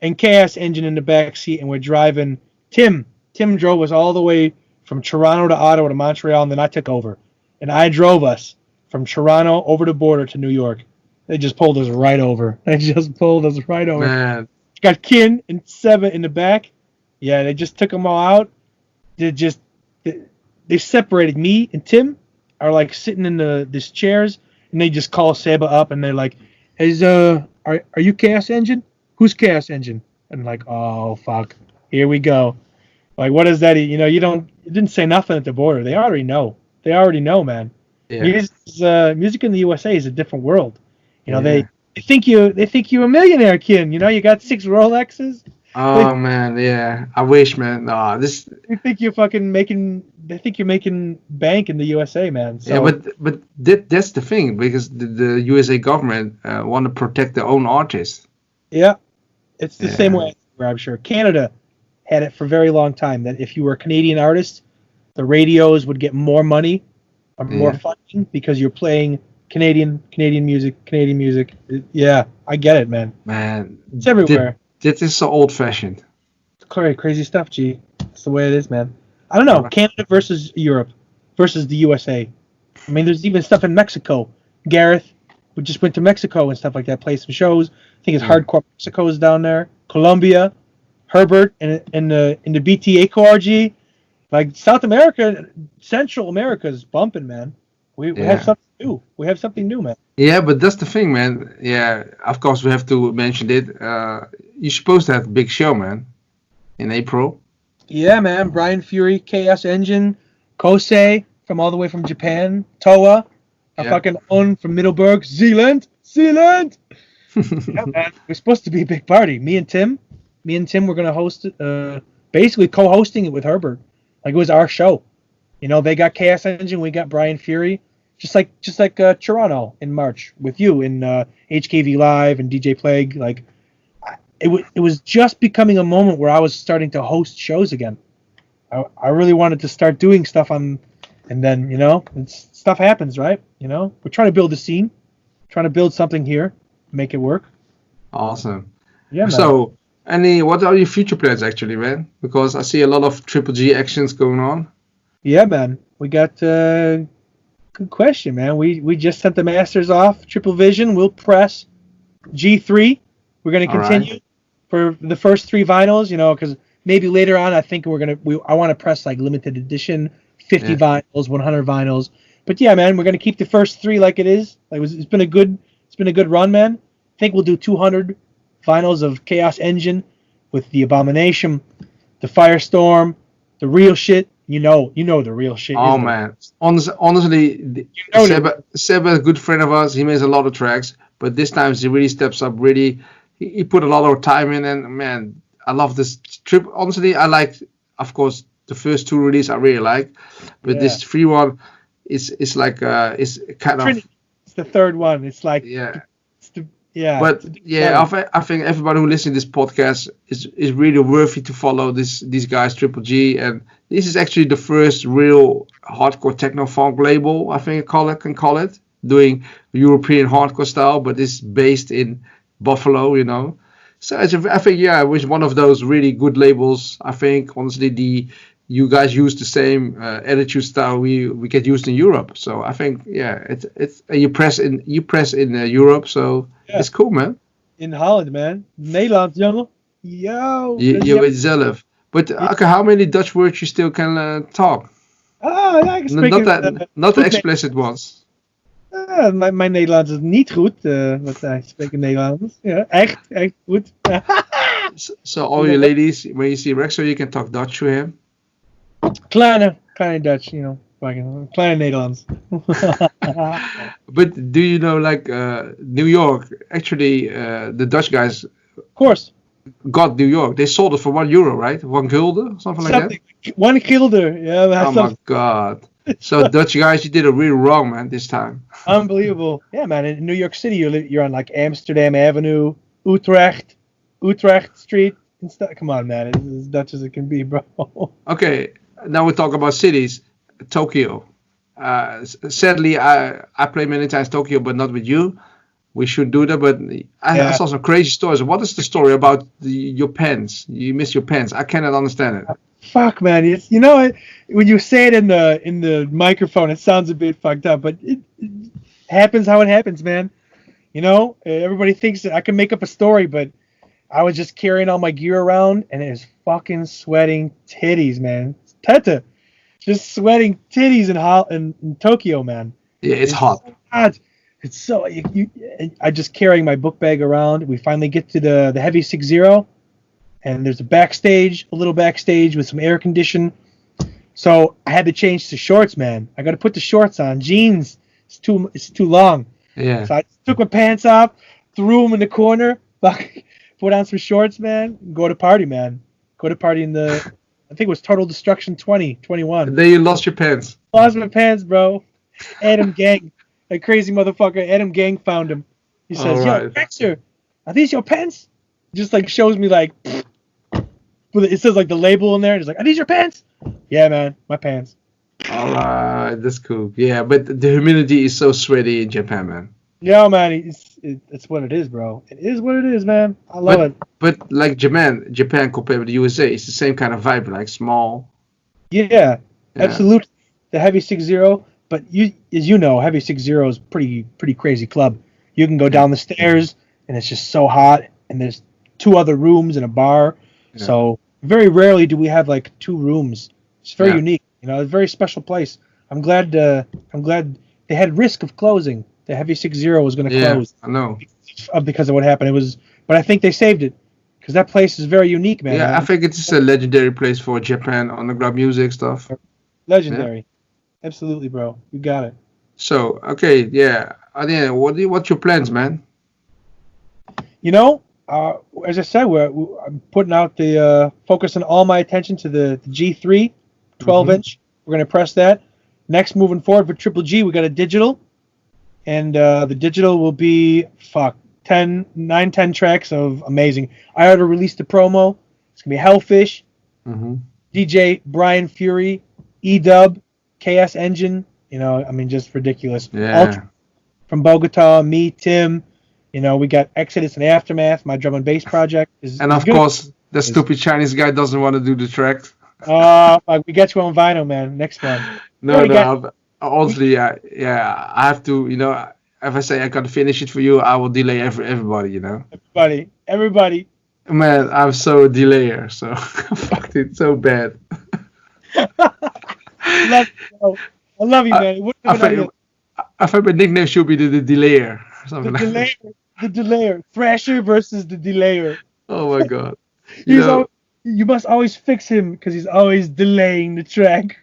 and Chaos Engine in the back seat, and we're driving. Tim drove us all the way from Toronto to Ottawa to Montreal, and then I took over, and I drove us from Toronto over the border to New York. They just pulled us right over. Man. Got Kin and Seba in the back. Yeah, they just took them all out. They separated. Me and Tim are like sitting in these chairs, and they just call Seba up, and they're like, are you Chaos Engine? Who's Chaos Engine? And like, oh fuck, here we go. Like, what is that? You didn't say nothing at the border. They already know, man. Yeah. Music in the USA is a different world. They think you're a millionaire, Kin. You got 6 Rolexes. Oh man, yeah. I wish, man. No, this. They think you're fucking making. They think you're making bank in the USA, man. So, Yeah, but that's the thing, because the USA government want to protect their own artists. yeah, it's the same way. I'm sure Canada had it for a very long time that if you were a Canadian artist, the radios would get more money or more funding because you're playing Canadian music. Yeah, I get it, man. Man, It's everywhere. This is so old-fashioned. Crazy stuff, G. That's the way it is, man. I don't know. Canada versus Europe versus the USA. I mean, there's even stuff in Mexico. Gareth, we just went to Mexico and stuff like that, play some shows. I think it's Hardcore Mexico is down there. Colombia, Herbert, and the BTA core, G. Like South America, Central America is bumping, man. We have something new. We have something new, man. Yeah, but that's the thing, man. Yeah, of course we have to mention it. You're supposed to have a big show, man, in April. Yeah, man. Brian Fury, Chaos Engine, Kosei from all the way from Japan, Toa, fucking own from Middelburg, Zealand. Yeah, man. We're supposed to be a big party. Me and Tim, we're gonna host it. Basically co-hosting it with Herbert. Like it was our show. They got Chaos Engine, we got Brian Fury, just like Toronto in March with you in HKV Live and DJ Plague. Like it was just becoming a moment where I was starting to host shows again. I really wanted to start doing stuff and then stuff happens, right? We're trying to build a scene, trying to build something here, make it work. Awesome. Yeah, man. So, what are your future plans, actually, man? Because I see a lot of Triple G actions going on. Yeah, man. We got good question, man. We just sent the masters off. Triple Vision. We'll press G3. We're gonna continue for the first 3 vinyls, because maybe later on I think I want to press like limited edition, 50 vinyls, 100 vinyls. But yeah, man, we're gonna keep the first 3 like it is. Like it's been a good run, man. I think we'll do 200 vinyls of Chaos Engine with the Abomination, the Firestorm, the real shit. You know the real shit. Oh man, honestly, Seba is a good friend of ours. He makes a lot of tracks, but this time he really steps up. Really, he put a lot of time in, and man, I love this trip. Honestly, I like, of course, the first 2 releases I really like, but this 3 one is like it's kind of. It's the 3rd one. It's like But I think everybody who listens to this podcast is really worthy to follow these guys, Triple G, and this is actually the first real hardcore techno funk label, I think I can call it, doing European hardcore style, but it's based in Buffalo, So I think it was one of those really good labels. I think honestly you guys use the same attitude style we get used in Europe. So I think it's you press in Europe, so it's cool, man. In Holland, man. Nederland, jongen. Yo. Je weet zelf. But okay, how many Dutch words you still can talk? I can speak not the explicit ones. Mijn Nederlands is niet goed, wat hij spreekt in Nederlands. Ja, echt goed. So all you ladies, when you see Raxyor, you can talk Dutch to him. Kleine Dutch, kleine Nederlands. But do you know, like New York? Actually, the Dutch guys, of course, got New York. They sold it for €1, right? 1 gulden, something like that. 1 gulden, yeah. Oh my god! So Dutch guys, you did it really wrong, man. This time. Unbelievable. Yeah, man. In New York City, you're on like Amsterdam Avenue, Utrecht Street, and stuff. Come on, man. It's as Dutch as it can be, bro. Okay. Now we talk about cities. Tokyo. Sadly, I play many times Tokyo, but not with you. We should do that, but I saw some crazy stories. What is the story about your pens? You miss your pens. I cannot understand it. Fuck, man. It's, when you say it in the microphone, it sounds a bit fucked up. But happens how it happens, man. You know, everybody thinks that I can make up a story, but I was just carrying all my gear around, and it was fucking sweating titties, man. Teta, just sweating titties in Tokyo, man. Yeah, it's hot. So hot. It's so I just carrying my book bag around. We finally get to the Heavy 60, and there's a little backstage with some air condition. So I had to change to shorts, man. I got to put the shorts on. Jeans, it's too long. Yeah. So I took my pants off, threw them in the corner, put on some shorts, man. Go to party, man. Go to party in I think it was Total Destruction 2021. And then you lost your pants. Lost my pants, bro. Adam Gang, that crazy motherfucker. Adam Gang found him. He says, All right. "Yo, Raxyor, are these your pants?" Just like shows me like, it says like the label in there. He's like, "Are these your pants?" Yeah, man, my pants. All right, that's cool. Yeah, but the humidity is so sweaty in Japan, man. Yeah, man, it's what it is, bro. It is what it is, man. I love it. But like Japan compared with the USA, it's the same kind of vibe, like small. Yeah, absolutely. The Heavy 60, but as you know, Heavy 60 is pretty crazy club. You can go down the stairs, and it's just so hot, and there's 2 other rooms and a bar. Yeah. So very rarely do we have like 2 rooms. It's very unique. You know, it's a very special place. I'm glad they had risk of closing. The Heavy 60 was going to close. I know. Because of what happened. But I think they saved it because that place is very unique, man. Yeah, I think it's a legendary place for Japan underground music stuff. Legendary. Yeah. Absolutely, bro. You got it. So, okay, yeah. Adrian, what's your plans, man? You know, as I said, I'm putting out focusing all my attention to the G3 12-inch. We're going to press that. Next, moving forward for Triple G, we got a digital. And the digital will be 10 tracks of amazing. I already released the promo. It's gonna be Hellfish, DJ Brian Fury, E-Dub, KS Engine. You know, I mean, just ridiculous. Yeah. Ultra from Bogota, me, Tim. You know, we got Exodus and Aftermath. My drum and bass project of course, the stupid Chinese guy doesn't want to do the track. We got you on vinyl, man. Next one. No. Honestly, I have to, you know, if I say I gotta finish it for you, I will delay everybody, you know. Everybody. Man, I'm so a delayer, so fucked it so bad. I love you, man. I think my nickname should be the delayer. The delayer. Thrasher versus the delayer. Oh my god. You must always fix him because he's always delaying the track.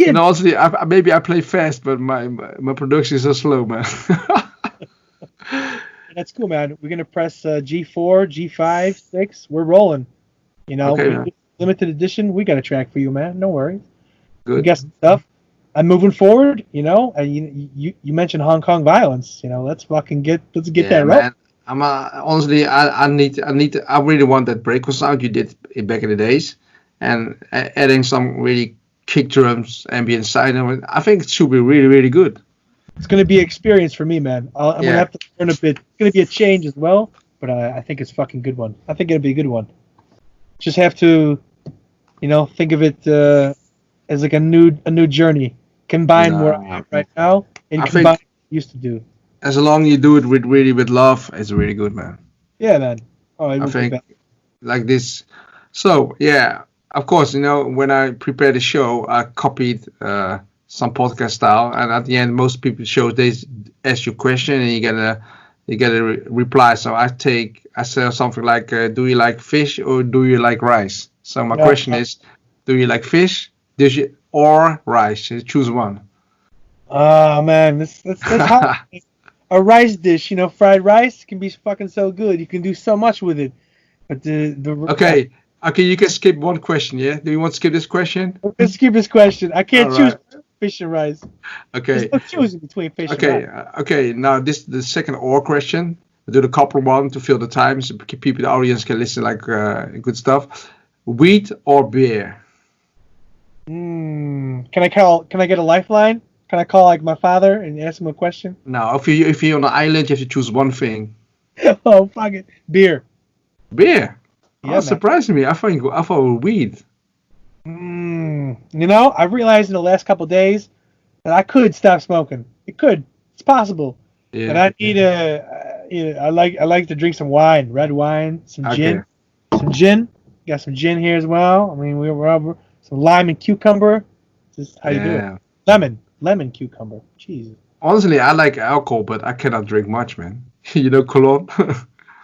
And honestly, maybe I play fast, but my production is so slow, man. That's cool, man. We're gonna press G4, G5, 6. We're rolling. You know, limited edition. We got a track for you, man. No worries. Good. We got some stuff. I'm moving forward. You know, and you mentioned Hong Kong violence. You know, let's get that right. I'm honestly, I really want that breakcore sound you did back in the days, and adding some really kick drums, ambient side. I think it should be really, really good. It's going to be an experience for me, man. I'm going to have to learn a bit. It's going to be a change as well, but I think it's a fucking good one. I think it'll be a good one. Just have to, you know, think of it as like a new journey. Combine where I am right now and combine what I used to do. As long as you do it with love, it's really good, man. Yeah, man. Oh, I think like this. So, yeah. Of course, you know, when I prepared the show, I copied some podcast style, and at the end, most people shows they ask you a question and you get a reply. So I say something like, "Do you like fish or do you like rice?" So my question is, do you like fish, or rice? Choose one. Oh man, that's hard. A rice dish, you know, fried rice can be fucking so good. You can do so much with it. But okay. Okay, you can skip one question, yeah? Do you want to skip this question? Let's skip this question. I can't choose fish and rice. Okay. There's no choosing between fish and rice. Okay, now the second or question. We'll do the couple one to fill the time so people, the audience can listen like good stuff. Wheat or beer? Can I get a lifeline? Can I call like my father and ask him a question? No, if you're on an island, you have to choose one thing. Oh, fuck it. Beer. Beer? Yeah, surprising me. I thought weed. You know, I realized in the last couple of days that I could stop smoking. It could. It's possible. Yeah. But I need I like to drink some wine, red wine, some gin. Some gin. Got some gin here as well. I mean, we're some lime and cucumber. Just how you do it. Lemon cucumber. Jesus. Honestly, I like alcohol, but I cannot drink much, man. You know, Cologne.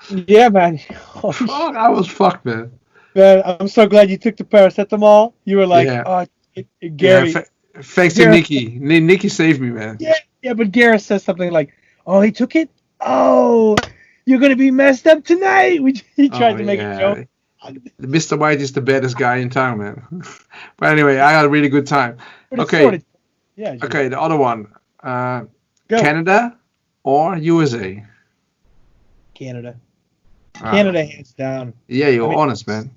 Yeah, man. Oh, Fuck, I was fucked, man. man, I'm so glad you took the paracetamol. You were like, Yeah. Gary. Yeah, thanks to Nikki. Nikki saved me, man. Yeah, but Gareth says something like, "Oh, he took it. Oh, you're gonna be messed up tonight." He tried to make a joke. Mr. White is the baddest guy in town, man. But anyway, I had a really good time. Okay. Yeah. Okay, the other one. Canada or USA? Canada, hands down. Yeah, you're honest, man.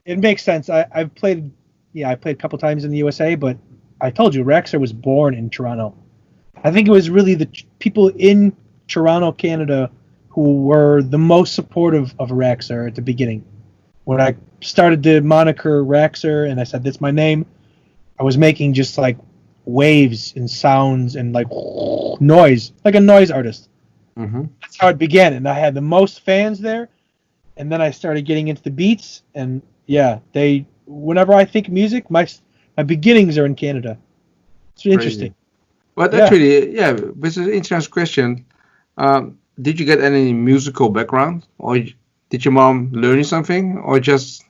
It makes sense. I played a couple times in the USA, but I told you, Raxyor was born in Toronto. I think it was really the people in Toronto, Canada, who were the most supportive of Raxyor at the beginning. When I started the moniker Raxyor and I said, "That's my name," I was making just like waves and sounds and like noise, like a noise artist. Mm-hmm. That's how it began, and I had the most fans there. And then I started getting into the beats, and yeah, whenever I think music, my beginnings are in Canada. It's interesting. But actually, this is an interesting question. Did you get any musical background, or did your mom learn you something, or just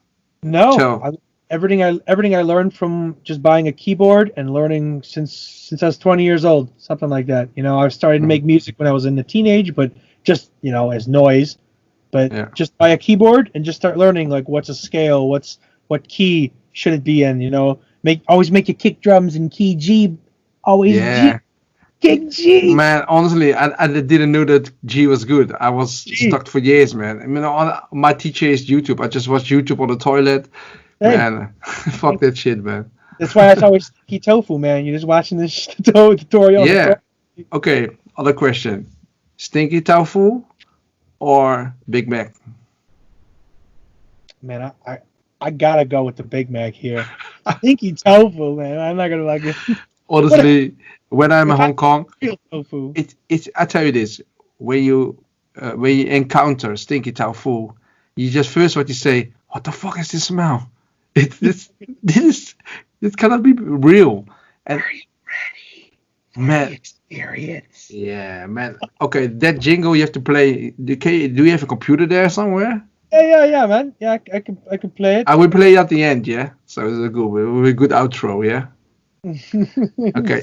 everything I learned from just buying a keyboard and learning since I was 20 years old, something like that. You know, I started to make music when I was in the teenage, but just as noise. But just buy a keyboard and just start learning like what's a scale, what key should it be in. Always make your kick drums in key G. Always G. Kick G. Man, honestly, I didn't know that G was good. I was stuck for years, man. I mean, my teacher is YouTube. I just watch YouTube on the toilet. Hey. Man, fuck that shit, man. That's why it's always Stinky Tofu, man. You're just watching this tutorial. Yeah. Okay, other question. Stinky Tofu or Big Mac? Man, I gotta go with the Big Mac here. Stinky Tofu, man. I'm not gonna like it. Honestly, when I'm in Hong Kong, tofu. It's I tell you this, when you encounter Stinky Tofu, you just first what you say, what the fuck is this smell? This cannot be real. And are you ready for man, the experience? Yeah, man. Okay, that jingle you have to play. Do you have a computer there somewhere? Yeah, man. Yeah, I can play it. I will play it at the end, yeah. So it's a good outro, yeah. Okay,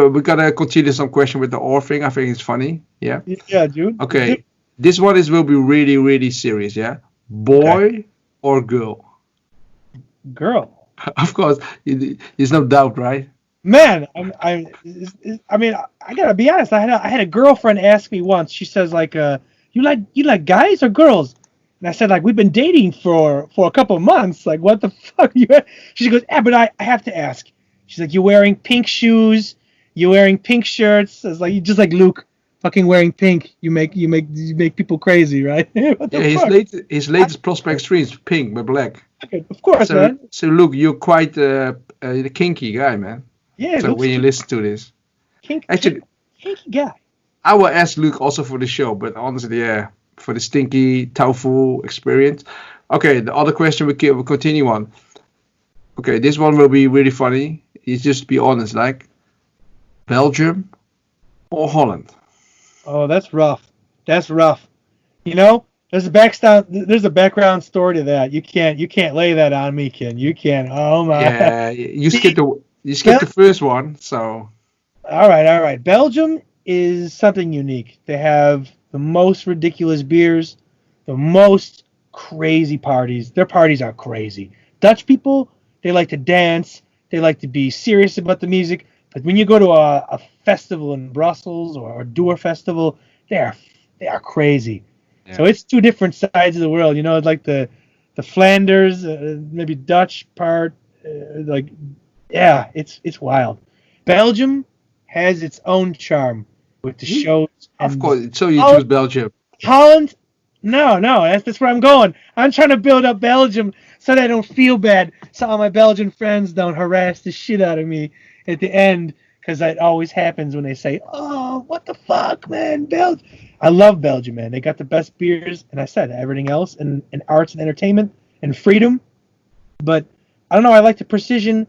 we gotta continue some question with the or thing. I think it's funny, yeah. Yeah, dude. Okay, this one will be really, really serious, yeah. Boy or girl? Girl. Of course, there's no doubt, right? Man, I mean, I gotta be honest. I had a girlfriend ask me once. She says like, you like guys or girls? And I said like, we've been dating for a couple of months. Like, what the fuck? She goes, but I have to ask. She's like, you're wearing pink shoes. You're wearing pink shirts. It's like, just like Luke, fucking wearing pink. You make people crazy, right? His latest prospect stream is pink but black. Okay, of course, man. So Luke, you're quite a kinky guy, man. Yeah. So when you listen to this, kinky guy. I will ask Luke also for the show, but honestly, yeah, for the Stinky Tofu experience. Okay, the other question we continue on. Okay, this one will be really funny. It's just be honest, like Belgium or Holland. Oh, that's rough. That's rough. There's a background story to that. You can't lay that on me, Ken. You can't. Oh my. Yeah, you skipped the first one, so. All right. Belgium is something unique. They have the most ridiculous beers, the most crazy parties. Their parties are crazy. Dutch people, they like to dance. They like to be serious about the music. But when you go to a festival in Brussels or a Doer festival, they are crazy. Yeah. So it's two different sides of the world. Like the Flanders, maybe Dutch part. It's wild. Belgium has its own charm with the shows. Of course. So you choose Belgium. Holland? No. That's where I'm going. I'm trying to build up Belgium so that I don't feel bad. So all my Belgian friends don't harass the shit out of me at the end because that always happens when they say, "Oh, what the fuck, man, Belgium." I love Belgium, man. They got the best beers, and I said everything else, and arts and entertainment and freedom. But I don't know. I like the precision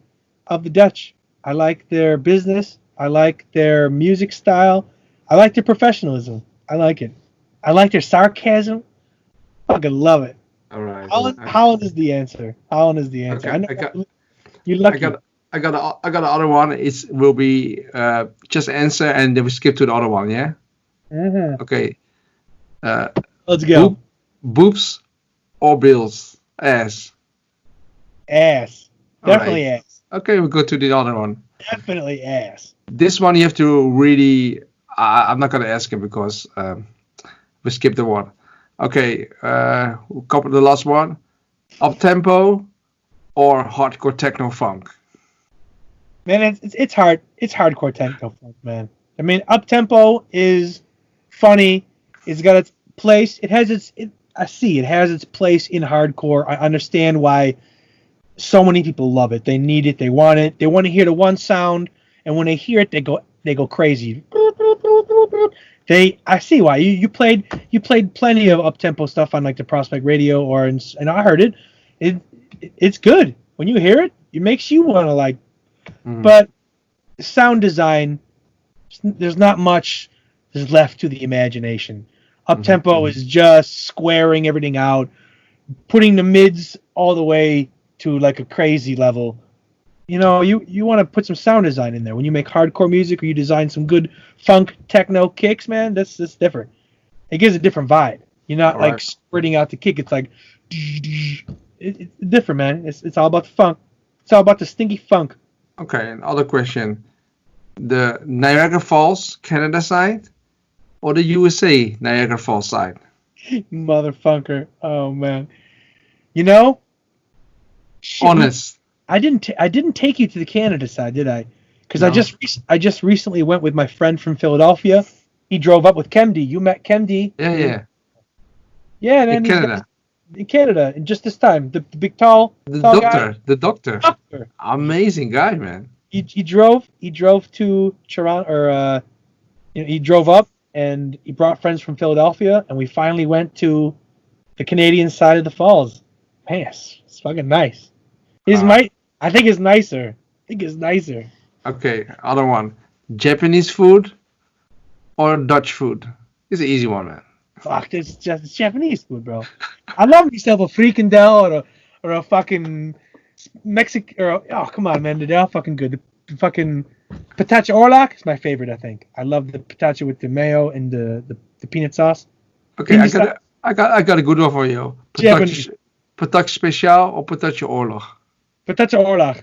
of the Dutch. I like their business. I like their music style. I like their professionalism. I like it. I like their sarcasm. Fucking love it. All right. Holland is the answer. Holland is the answer. Okay, You're lucky. I got the other one. It will be just answer and then we skip to the other one. Yeah. Mm-hmm. Okay. Let's go. Boobs or bills? Ass. Ass. Definitely right. ass. Okay, we go to the other one. Definitely ass. This one you have to really. I'm not gonna ask him because we skipped the one. Okay. Couple the last one. Up tempo or hardcore techno funk? Man, it's hard. It's hardcore techno funk, man. I mean, up tempo is funny. It's got its place. It has its. I see. It has its place in hardcore. I understand why so many people love it. They need it. They want it. They want to hear the one sound, and when they hear it, they go crazy. I see why. You played plenty of up tempo stuff on like the Prospect Radio and I heard it. It's good. When you hear it, it makes you want to like. Mm. But sound design, there's not much that's left to the imagination. Up tempo is just squaring everything out, putting the mids all the way to like a crazy level. You know, you want to put some sound design in there. When you make hardcore music or you design some good funk techno kicks, man, that's different. It gives a different vibe. You're not like spreading out the kick. It's like it's different, man. It's all about the funk. It's all about the stinky funk. Okay, another question. The Niagara Falls, Canada side, or the USA Niagara Falls side? Motherfucker. Oh, man. You know? Honest. I didn't take you to the Canada side, did I? Because no. I just recently went with my friend from Philadelphia. He drove up with Kemdy. You met Kemdy. Yeah. Yeah, man. In Canada, and just this time, the big tall doctor, guy. The doctor, amazing guy, man. He drove to Toronto, or he drove up and he brought friends from Philadelphia, and we finally went to the Canadian side of the falls. Man, it's fucking nice. I think it's nicer. Okay, other one. Japanese food or Dutch food? It's an easy one, man. Fuck, it's just Japanese food, bro. I love yourself a frikandel or a fucking Mexican. Oh, come on, man. They're all fucking good. The fucking patacha orlak is my favorite, I think. I love the patacha with the mayo and the peanut sauce. Okay, I got a good one for you. Patacha speciaal or patacha oorlog? Patacha oorlog.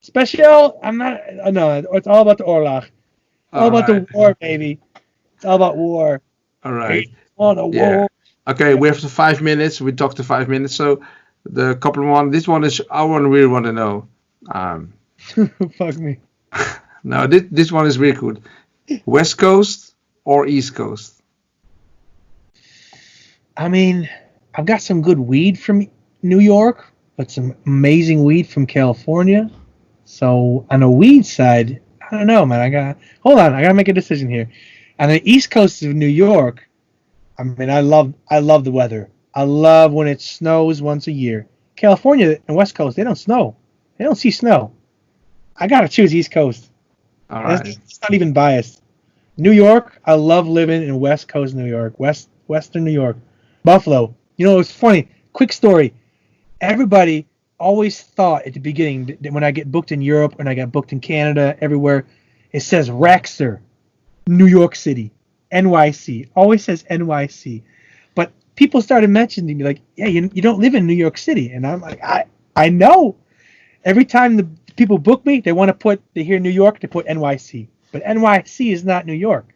Special, I'm not. No, it's all about the oorlog. All about the war, baby. It's all about war. All right. War. Okay, we have 5 minutes. We talked to 5 minutes. So the couple one, this one is I really want to know. Fuck me. No, this one is really good. West Coast or East Coast? I mean, I've got some good weed from New York, but some amazing weed from California. So on the weed side, I don't know, man. I gotta make a decision here. On the East Coast of New York, I mean, I love the weather. I love when it snows once a year. California and West Coast, they don't snow. They don't see snow. I gotta choose East Coast. All right. It's not even biased. New York, I love living in West Coast New York, Western New York, Buffalo. You know, it's funny. Quick story. Everybody always thought at the beginning that when I get booked in Europe and I got booked in Canada, everywhere, it says Raxyor, New York City. NYC. Always says NYC. But people started mentioning me like, yeah, you don't live in New York City. And I'm like, I know. Every time the people book me, they hear New York, they put NYC. But NYC is not New York.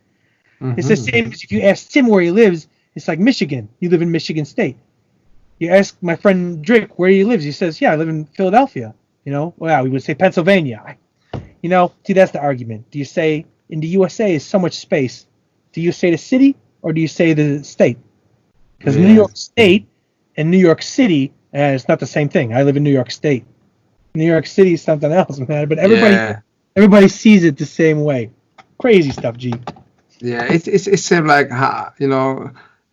Mm-hmm. It's the same as if you ask Tim where he lives, it's like Michigan. You live in Michigan State. You ask my friend Drake where he lives, he says, yeah, I live in Philadelphia. You know, well, we would say Pennsylvania. See, that's the argument. Do you say in the USA is so much space? Do you say the city or do you say the state? Because New York State and New York City, it's not the same thing. I live in New York State. New York City is something else, man. But Everybody sees it the same way. Crazy stuff, G. Yeah, it's same like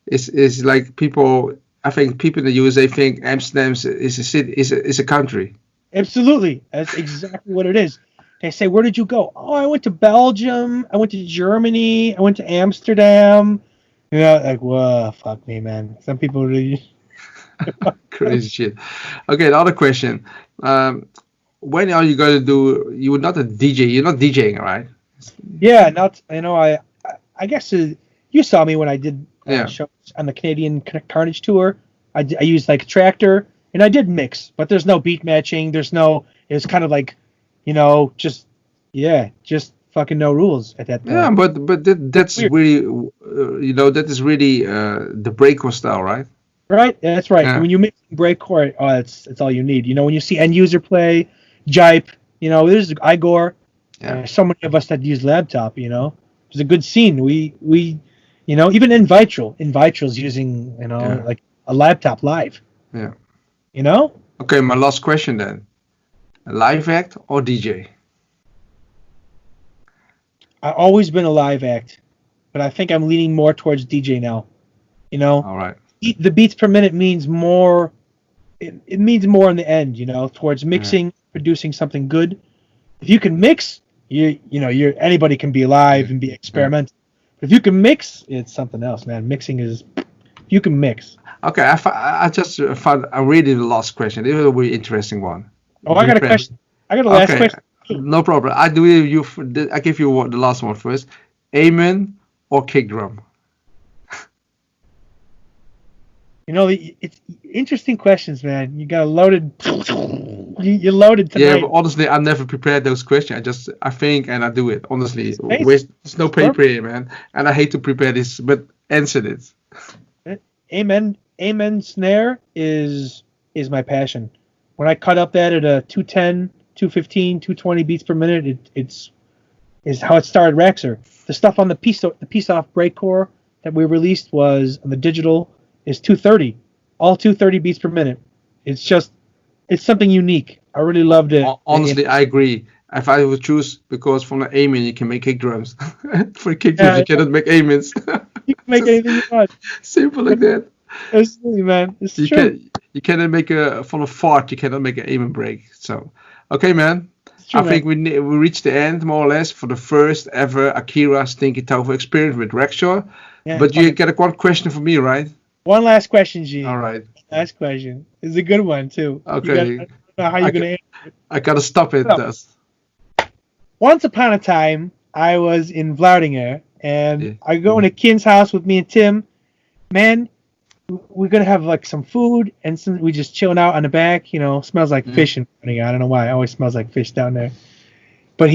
it's like people. I think people in the USA think Amsterdam is a city, is a country. Absolutely. That's exactly what it is. They say, where did you go? Oh, I went to Belgium. I went to Germany. I went to Amsterdam. You know, like, whoa, fuck me, man. Some people really... Crazy shit. Okay, another question. When are you going to do? You were not a DJ. You're not DJing, right? Yeah, not, I guess you saw me when I did Yeah. shows on the Canadian Carnage tour. I used like a tractor, and I did mix, but there's no beat matching. It was kind of like, just fucking no rules at that point. Yeah, but that's Weird. really, that is really the breakcore style, right? Right, that's right. Yeah. When you mix breakcore, it's all you need. When you see end user play, Jipe, there's Igor, Yeah. so many of us that use laptop. It's a good scene. We even in Vitral's using Yeah. like a laptop live. Yeah. You know, Okay, my last question then. A live act or DJ? I've always been a live act, but I think I'm leaning more towards DJ now. All right. The beats per minute means more. It means more in the end, towards mixing, producing something good. If you can mix, anybody can be live and be experimental. But if you can mix, it's something else, man. Mixing is, you can mix. Okay, I just found I really the last question. This is a really interesting one. Oh, I got a question. I got a last question. No problem. I give you the last one first. Amen or kick drum? It's interesting questions, man. You got a loaded. You're loaded tonight. Yeah, but honestly, I never prepared those questions. I think and I do it. Honestly, Amazing. there's no paper here, man. And I hate to prepare this, but answer it. Amen snare is my passion. When I cut up that at a 210, 215, 220 beats per minute, it's how it started Raxyor. The stuff on the piece off breakcore that we released was on the digital is 230, all 230 beats per minute. It's something unique. I really loved it. Honestly, I agree. If I would choose, because from the amen you can make kick drums. For kick drums you cannot make amens. You can make anything you want. Simple like that. Absolutely, man. It's true. You cannot make from a fart. You cannot make an amen break. So, okay, man. True, I think we reached the end more or less for the first ever Akira Stinky Tofu experience with Raxyor. Yeah, but you get one question for me, right? One last question, G. All right. Last question. It's a good one too. Okay. I don't know how you're gonna answer it. I gotta stop it. Once upon a time, I was in Vlaardingen, and I go into Kin's house with me and Tim. Man, we're gonna have like some food, and we just chilling out on the back. Smells like fish and I don't know why. It always smells like fish down there. But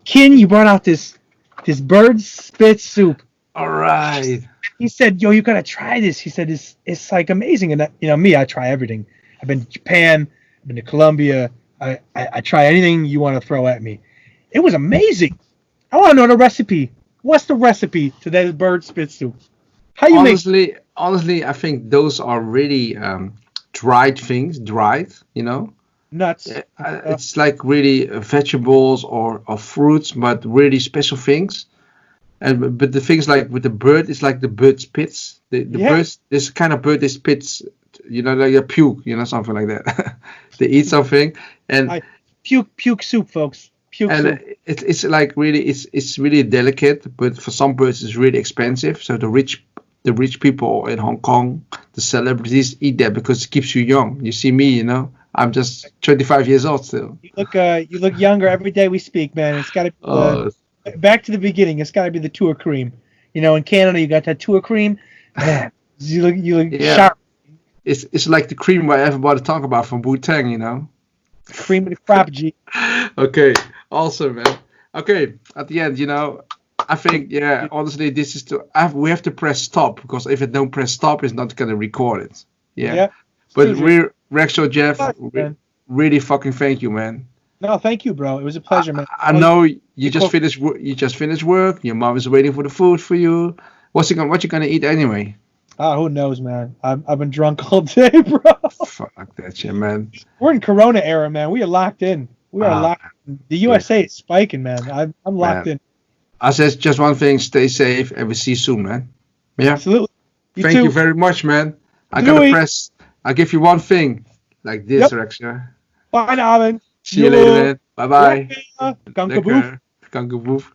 Kin, you brought out this bird spit soup. All right. He said, "Yo, you gotta try this." He said, "It's like amazing." And me, I try everything. I've been to Japan, I've been to Colombia. I try anything you want to throw at me. It was amazing. I want to know the recipe. What's the recipe to that bird spit soup? How you make? Honestly, I think those are really dried things. Nuts. It's like really vegetables or fruits, but really special things. But the things like with the bird, it's like the bird spits. The bird, this kind of bird, they spits, like a puke, something like that. They eat something and puke soup, folks. Puke soup. It's like really, it's really delicate, but for some birds it's really expensive. So the rich people in Hong Kong, the celebrities eat that because it keeps you young. You see me, I'm just 25 years old still. You look younger every day we speak, man. It's got to back to the beginning. It's got to be the tour cream. In Canada, you got that tour cream. Man, you look sharp. It's like the cream where everybody talk about from Wu-Tang, Cream of the crop, G. Okay, awesome, man. Okay, at the end, I think, honestly, this is we have to press stop, because if it don't press stop, it's not gonna record it. Yeah. But Raxyor, Jeff, really fucking thank you, man. No, thank you, bro. It was a pleasure, man. I know you just finished. You just finished work. Your mom is waiting for the food for you. What you gonna eat anyway? Who knows, man? I've been drunk all day, bro. Fuck that shit, man. We're in Corona era, man. We are locked in. We are locked. The USA is spiking, man. I'm locked in. I said just one thing: stay safe, and we'll see you soon, man. Yeah. Absolutely. Thank you very much, man. I gotta press. I'll give you one thing, like this, Raxyor. Fijne avond. See you later, man. Bye bye. Kankerboef. Kankerboef.